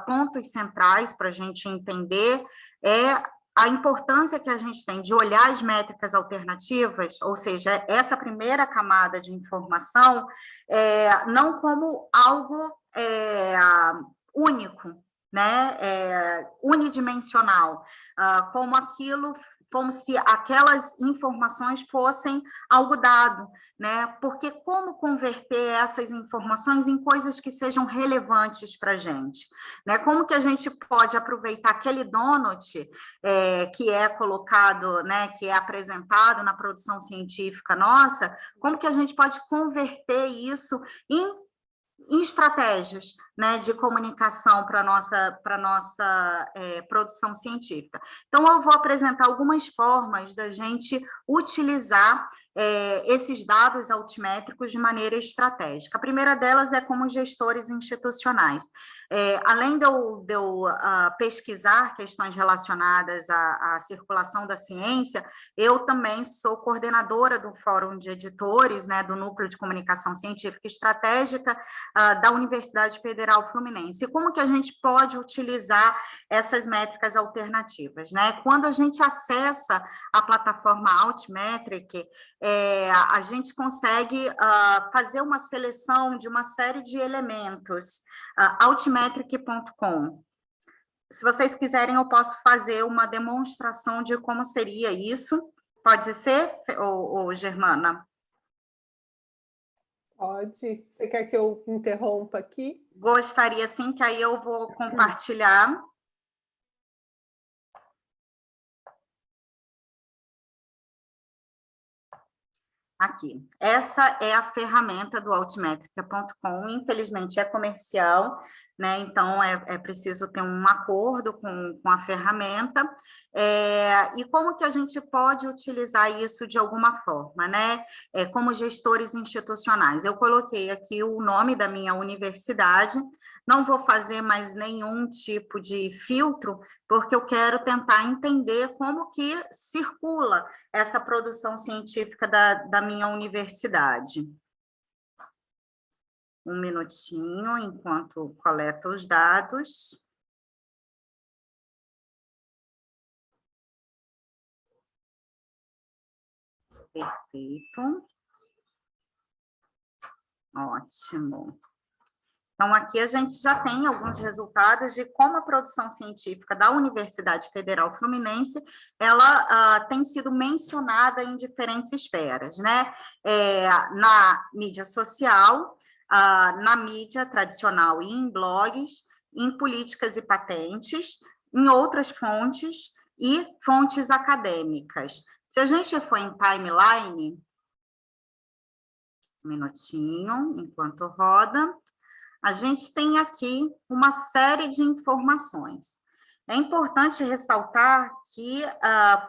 pontos centrais para a gente entender é a importância que a gente tem de olhar as métricas alternativas, ou seja, essa primeira camada de informação, não como algo único, né, unidimensional, como se aquelas informações fossem algo dado, né? Porque como converter essas informações em coisas que sejam relevantes para a gente, né? Como que a gente pode aproveitar aquele donut que é colocado, né, que é apresentado na produção científica nossa, como que a gente pode converter isso em estratégias, né, de comunicação para a nossa produção científica. Então, eu vou apresentar algumas formas da gente utilizar esses dados altimétricos de maneira estratégica. A primeira delas é como gestores institucionais. Além de eu pesquisar questões relacionadas à circulação da ciência, eu também sou coordenadora do Fórum de Editores, né, do Núcleo de Comunicação Científica e Estratégica da Universidade Federal Fluminense. E como que a gente pode utilizar essas métricas alternativas, né? Quando a gente acessa a plataforma Altimetric, a gente consegue fazer uma seleção de uma série de elementos. Altimetric.com. Se vocês quiserem, eu posso fazer uma demonstração de como seria isso. Pode ser, Germana? Pode. Você quer que eu interrompa aqui? Gostaria, sim, que aí eu vou compartilhar. Aqui. Essa é a ferramenta do Altimetrica.com, infelizmente é comercial, né? Então é preciso ter um acordo com a ferramenta. E como que a gente pode utilizar isso de alguma forma, né? Como gestores institucionais. Eu coloquei aqui o nome da minha universidade, não vou fazer mais nenhum tipo de filtro, porque eu quero tentar entender como que circula essa produção científica da minha universidade. Um minutinho, enquanto coleto os dados. Perfeito. Ótimo. Então, aqui a gente já tem alguns resultados de como a produção científica da Universidade Federal Fluminense, ela tem sido mencionada em diferentes esferas, né? Na mídia social, na mídia tradicional e em blogs, em políticas e patentes, em outras fontes e fontes acadêmicas. Se a gente for em timeline, um minutinho, enquanto roda, a gente tem aqui uma série de informações. É importante ressaltar que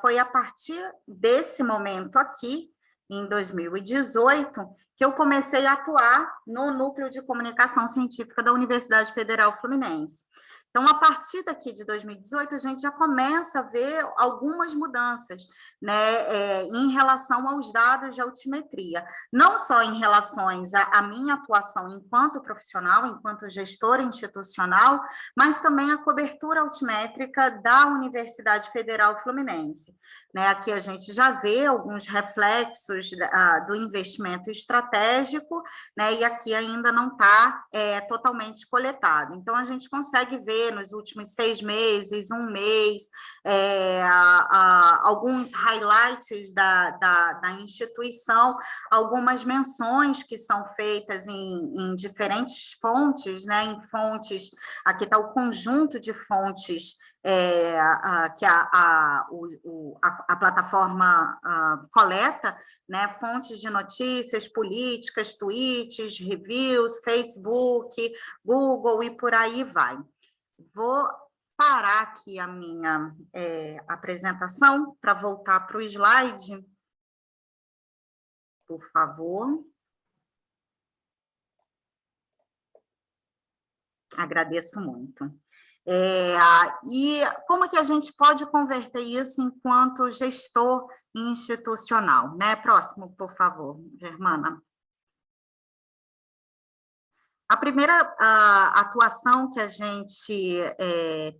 foi a partir desse momento aqui, em 2018, que eu comecei a atuar no Núcleo de Comunicação Científica da Universidade Federal Fluminense. Então, a partir daqui de 2018, a gente já começa a ver algumas mudanças, né, em relação aos dados de altimetria, não só em relação à minha atuação enquanto profissional, enquanto gestora institucional, mas também a cobertura altimétrica da Universidade Federal Fluminense. Né, aqui a gente já vê alguns reflexos do investimento estratégico, né, e aqui ainda não está totalmente coletado. Então, a gente consegue ver trazer nos últimos 6 meses, um mês, alguns highlights da instituição, algumas menções que são feitas em diferentes fontes, né? Em fontes, aqui está o conjunto de fontes que a plataforma coleta, né? Fontes de notícias, políticas, tweets, reviews, Facebook, Google e por aí vai. Vou parar aqui a minha apresentação para voltar para o slide, por favor. Agradeço muito. E como que a gente pode converter isso enquanto gestor institucional, né? Próximo, por favor, Germana. A primeira atuação que a gente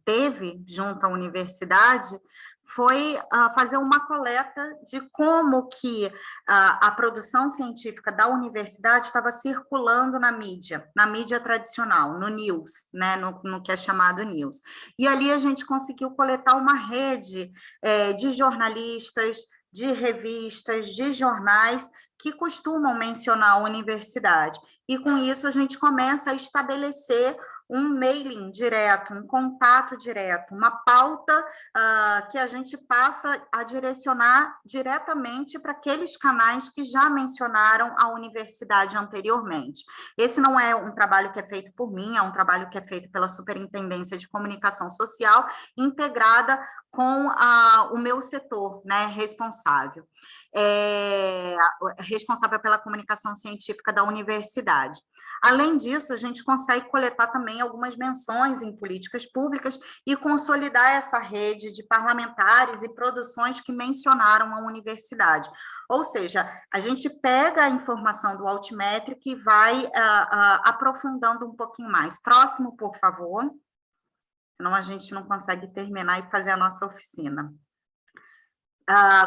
teve junto à universidade foi fazer uma coleta de como que a produção científica da universidade estava circulando na mídia tradicional, no news, né, no que é chamado news. E ali a gente conseguiu coletar uma rede de jornalistas, de revistas, de jornais que costumam mencionar a universidade. E com isso a gente começa a estabelecer um mailing direto, um contato direto, uma pauta que a gente passa a direcionar diretamente para aqueles canais que já mencionaram a universidade anteriormente. Esse não é um trabalho que é feito por mim, é um trabalho que é feito pela Superintendência de Comunicação Social, integrada com o meu setor, né, responsável pela comunicação científica da universidade. Além disso, a gente consegue coletar também algumas menções em políticas públicas e consolidar essa rede de parlamentares e produções que mencionaram a universidade. Ou seja, a gente pega a informação do Altmetric e vai aprofundando um pouquinho mais. Próximo, por favor. Senão a gente não consegue terminar e fazer a nossa oficina.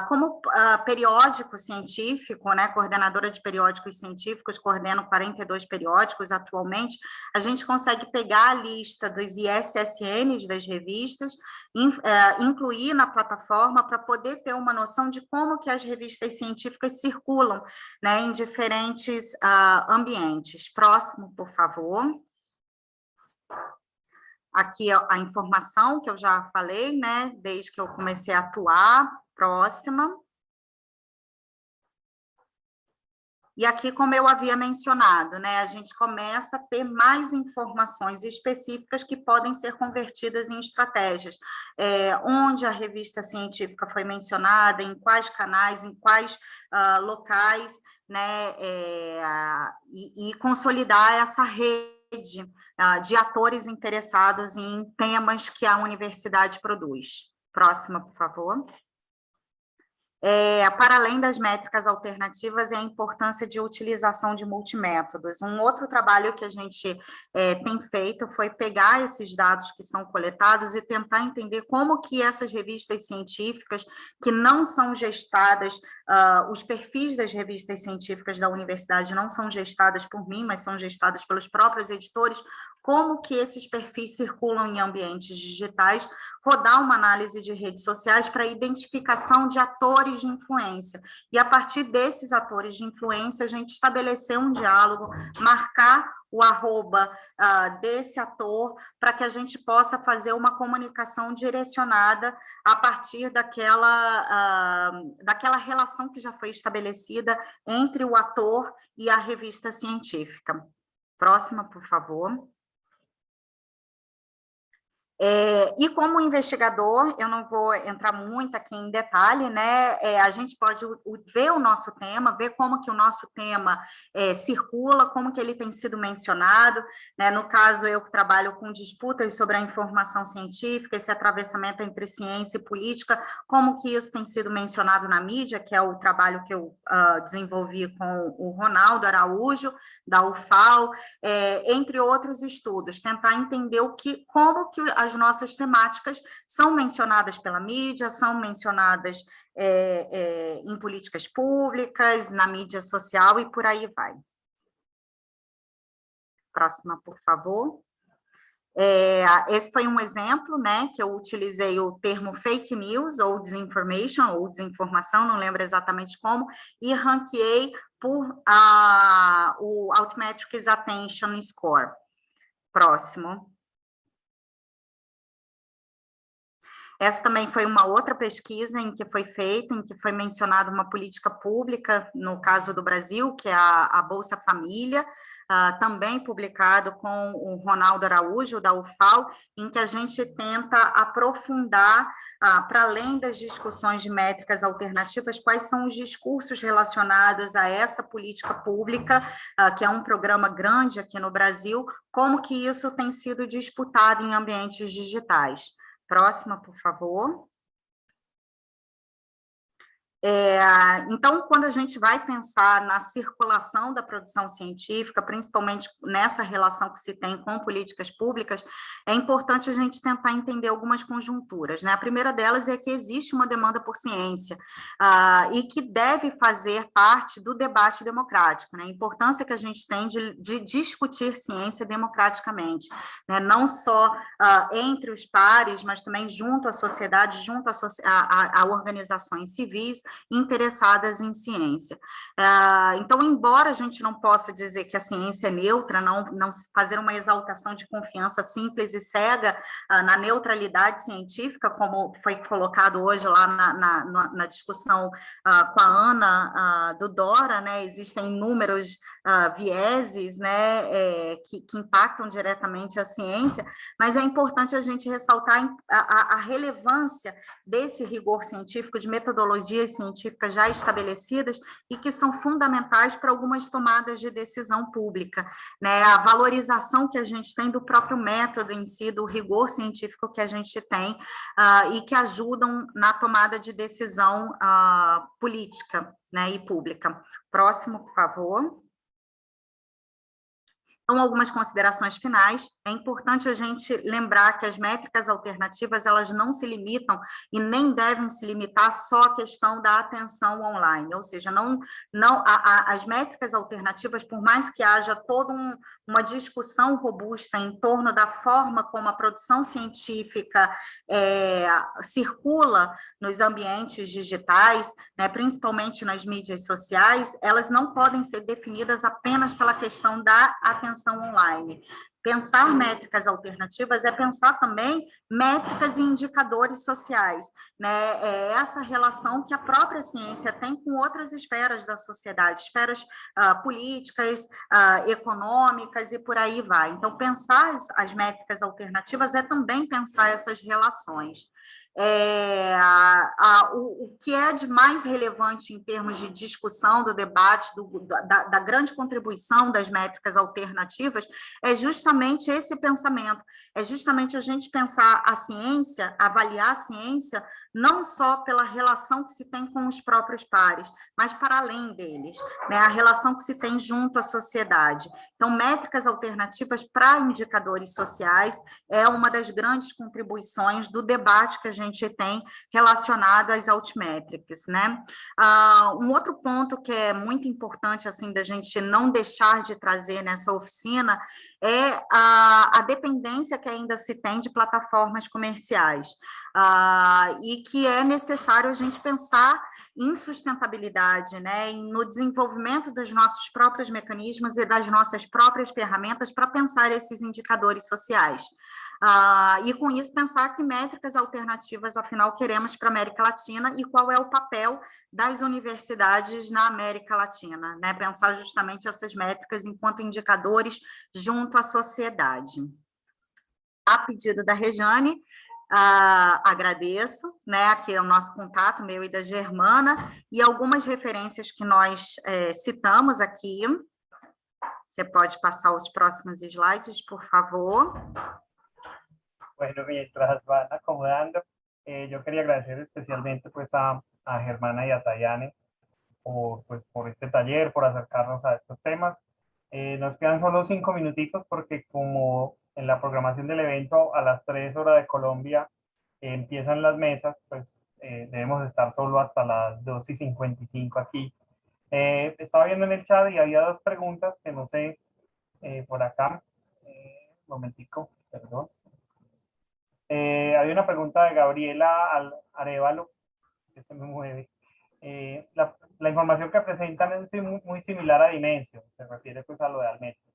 Como periódico científico, né, coordenadora de periódicos científicos, coordeno 42 periódicos atualmente, a gente consegue pegar a lista dos ISSNs das revistas, incluir na plataforma para poder ter uma noção de como que as revistas científicas circulam, né, em diferentes ambientes. Próximo, por favor. Aqui a informação que eu já falei, né, desde que eu comecei a atuar. Próxima. E aqui, como eu havia mencionado, né, a gente começa a ter mais informações específicas que podem ser convertidas em estratégias. Onde a revista científica foi mencionada, em quais canais, em quais locais, né, e consolidar essa rede de atores interessados em temas que a universidade produz. Próxima, por favor. Para além das métricas alternativas, é a importância de utilização de multimétodos. Um outro trabalho que a gente tem feito foi pegar esses dados que são coletados e tentar entender como que essas revistas científicas, que não são gestadas, os perfis das revistas científicas da universidade não são gestadas por mim, mas são gestadas pelos próprios editores, como que esses perfis circulam em ambientes digitais, rodar uma análise de redes sociais para identificação de atores de influência. E a partir desses atores de influência, a gente estabelecer um diálogo, marcar o arroba desse ator, para que a gente possa fazer uma comunicação direcionada a partir daquela relação que já foi estabelecida entre o ator e a revista científica. Próxima, por favor. E como investigador, eu não vou entrar muito aqui em detalhe, né? A gente pode ver o nosso tema, ver como que o nosso tema circula, como que ele tem sido mencionado, né? No caso, eu que trabalho com disputas sobre a informação científica, esse atravessamento entre ciência e política, como que isso tem sido mencionado na mídia, que é o trabalho que eu desenvolvi com o Ronaldo Araújo, da UFAL, entre outros estudos, tentar entender como que as nossas temáticas são mencionadas pela mídia, são mencionadas em políticas públicas, na mídia social e por aí vai. Próxima, por favor. Esse foi um exemplo, né, que eu utilizei o termo fake news, ou disinformation, ou desinformação, não lembro exatamente como, e ranqueei por o Altmetrics Attention Score. Próximo. Essa também foi uma outra pesquisa em que foi feita, em que foi mencionada uma política pública, no caso do Brasil, que é a Bolsa Família, também publicado com o Ronaldo Araújo, da UFAL, em que a gente tenta aprofundar, para além das discussões de métricas alternativas, quais são os discursos relacionados a essa política pública, que é um programa grande aqui no Brasil, como que isso tem sido disputado em ambientes digitais. Próxima, por favor. Então, quando a gente vai pensar na circulação da produção científica, principalmente nessa relação que se tem com políticas públicas, é importante a gente tentar entender algumas conjunturas, né? A primeira delas é que existe uma demanda por ciência, e que deve fazer parte do debate democrático, né? A importância que a gente tem de discutir ciência democraticamente, né? Não só entre os pares, mas também junto à sociedade, junto a organizações civis interessadas em ciência. Então, embora a gente não possa dizer que a ciência é neutra, não fazer uma exaltação de confiança simples e cega na neutralidade científica, como foi colocado hoje lá na discussão com a Ana do Dora, né? Existem inúmeros vieses, né, que impactam diretamente a ciência, mas é importante a gente ressaltar a relevância desse rigor científico, de metodologias científicas já estabelecidas e que são fundamentais para algumas tomadas de decisão pública, né? A valorização que a gente tem do próprio método em si, do rigor científico que a gente tem, e que ajudam na tomada de decisão política, né, e pública. Próximo, por favor. Então, algumas considerações finais. É importante a gente lembrar que as métricas alternativas, elas não se limitam e nem devem se limitar só à questão da atenção online, ou seja, as métricas alternativas, por mais que haja toda uma discussão robusta em torno da forma como a produção científica circula nos ambientes digitais, né, principalmente nas mídias sociais, elas não podem ser definidas apenas pela questão da atenção online. Pensar métricas alternativas é pensar também métricas e indicadores sociais, né? É essa relação que a própria ciência tem com outras esferas da sociedade, esferas políticas, econômicas e por aí vai. Então, pensar as métricas alternativas é também pensar essas relações. O que é de mais relevante em termos de discussão do debate, da grande contribuição das métricas alternativas, é justamente esse pensamento, é justamente a gente pensar a ciência, avaliar a ciência, não só pela relação que se tem com os próprios pares, mas para além deles, né? A relação que se tem junto à sociedade. Então, métricas alternativas para indicadores sociais é uma das grandes contribuições do debate que a gente tem relacionado às altmetrics, né? Um outro ponto que é muito importante, assim, da gente não deixar de trazer nessa oficina é a dependência que ainda se tem de plataformas comerciais, e que é necessário a gente pensar em sustentabilidade, né, no desenvolvimento dos nossos próprios mecanismos e das nossas próprias ferramentas para pensar esses indicadores sociais. E com isso pensar que métricas alternativas, afinal, queremos para a América Latina e qual é o papel das universidades na América Latina, né? Pensar justamente essas métricas enquanto indicadores junto à sociedade. A pedido da Rejane, agradeço, né, aqui é o nosso contato, meu e da Germana, e algumas referências que nós citamos aqui. Você pode passar os próximos slides, por favor. Bueno, mientras van acomodando, yo quería agradecer especialmente pues a Germana y a Tayane por este taller, por acercarnos a estos temas. Nos quedan solo 5 minutitos porque como en la programación del evento a las 3 horas de Colombia empiezan las mesas, pues debemos estar solo hasta las 2:55 aquí. Estaba viendo en el chat y había 2 preguntas que no sé por acá. Un momentico. Perdón. Hay una pregunta de Gabriela Arevalo, que se me mueve. La información que presentan es muy similar a Dimension, se refiere pues a lo de Almetrics.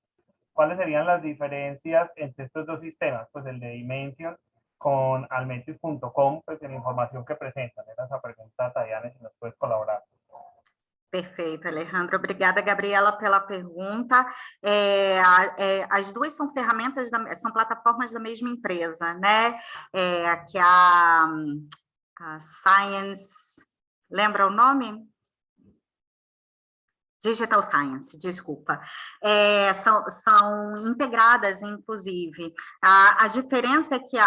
¿Cuáles serían las diferencias entre estos dos sistemas? Pues el de Dimension con almetrics.com, pues en la información que presentan. Era esa pregunta, Tayane, si nos puedes colaborar. Perfeito, Alejandro. Obrigada, Gabriela, pela pergunta. As duas são ferramentas, são plataformas da mesma empresa, né? Que a Science, lembra o nome? Digital Science, desculpa, são integradas, inclusive. A diferença é que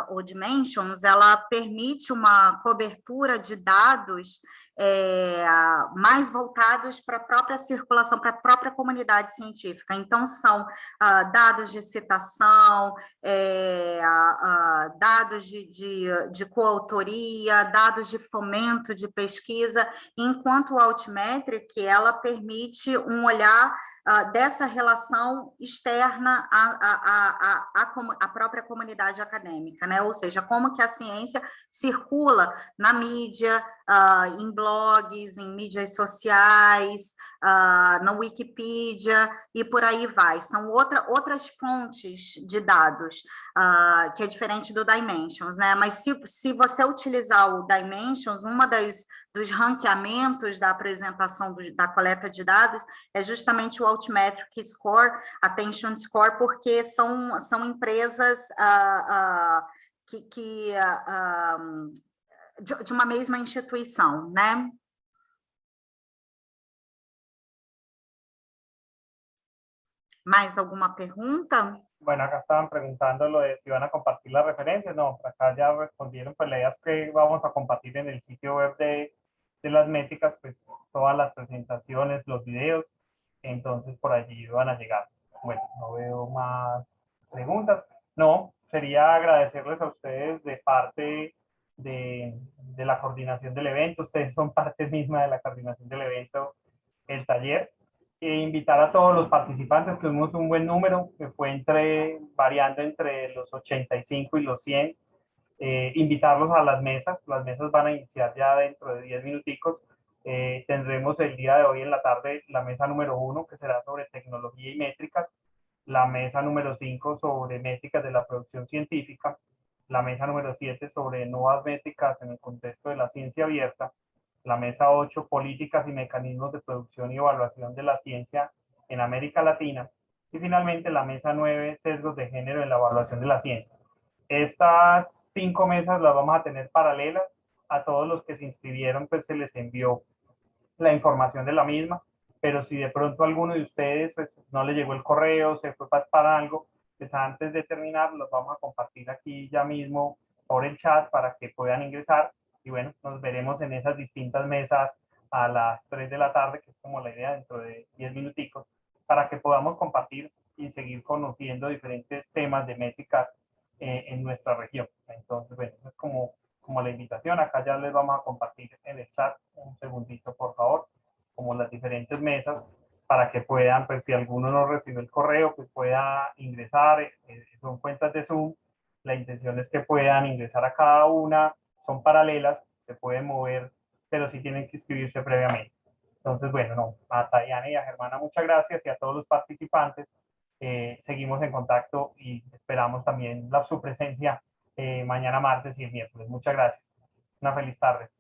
o Dimensions, ela permite uma cobertura de dados mais voltados para a própria circulação, para a própria comunidade científica. Então, são dados de citação, dados de coautoria, dados de fomento de pesquisa, enquanto o Altmetric, ela permite um olhar dessa relação externa à própria comunidade acadêmica, né? Ou seja, como que a ciência circula na mídia, em blogs, em mídias sociais, na Wikipedia e por aí vai. São outras fontes de dados, que é diferente do Dimensions, né? Mas se você utilizar o Dimensions, dos ranqueamentos da apresentação da coleta de dados é justamente o Altmetric Score, Attention Score, porque são empresas de uma mesma instituição, né? Mais alguma pergunta? Bueno, acá estaban preguntando lo de si van a compartir las referencias. No, acá ya respondieron, pues la idea es que vamos a compartir en el sitio web de las métricas, pues todas las presentaciones, los videos, entonces por allí van a llegar. Bueno, no veo más preguntas. No, sería agradecerles a ustedes de parte de la coordinación del evento. Ustedes son parte misma de la coordinación del evento, el taller. Invitar a todos los participantes, que tuvimos un buen número, que fue variando entre los 85 y los 100. Invitarlos a las mesas van a iniciar ya dentro de 10 minuticos. Tendremos el día de hoy en la tarde la mesa número 1, que será sobre tecnología y métricas, la mesa número 5 sobre métricas de la producción científica, la mesa número 7 sobre nuevas métricas en el contexto de la ciencia abierta, la mesa 8, políticas y mecanismos de producción y evaluación de la ciencia en América Latina, y finalmente la mesa 9, sesgos de género en la evaluación de la ciencia. Estas 5 mesas las vamos a tener paralelas. A todos los que se inscribieron, pues se les envió la información de la misma, pero si de pronto alguno de ustedes pues, no le llegó el correo, se fue para algo, pues antes de terminar los vamos a compartir aquí ya mismo por el chat para que puedan ingresar. Y bueno, nos veremos en esas distintas mesas a las 3 de la tarde, que es como la idea, dentro de 10 minuticos, para que podamos compartir y seguir conociendo diferentes temas de métricas en nuestra región. Entonces, bueno, es como la invitación. Acá ya les vamos a compartir en el chat, un segundito, por favor, como las diferentes mesas, para que puedan, pues si alguno no recibió el correo, pues pueda ingresar. Son cuentas de Zoom. La intención es que puedan ingresar a cada una. Son paralelas, se pueden mover, pero sí tienen que inscribirse previamente. Entonces, bueno, no, a Tayane y a Germana, muchas gracias, y a todos los participantes. Seguimos en contacto y esperamos también su presencia mañana martes y el miércoles. Muchas gracias. Una feliz tarde.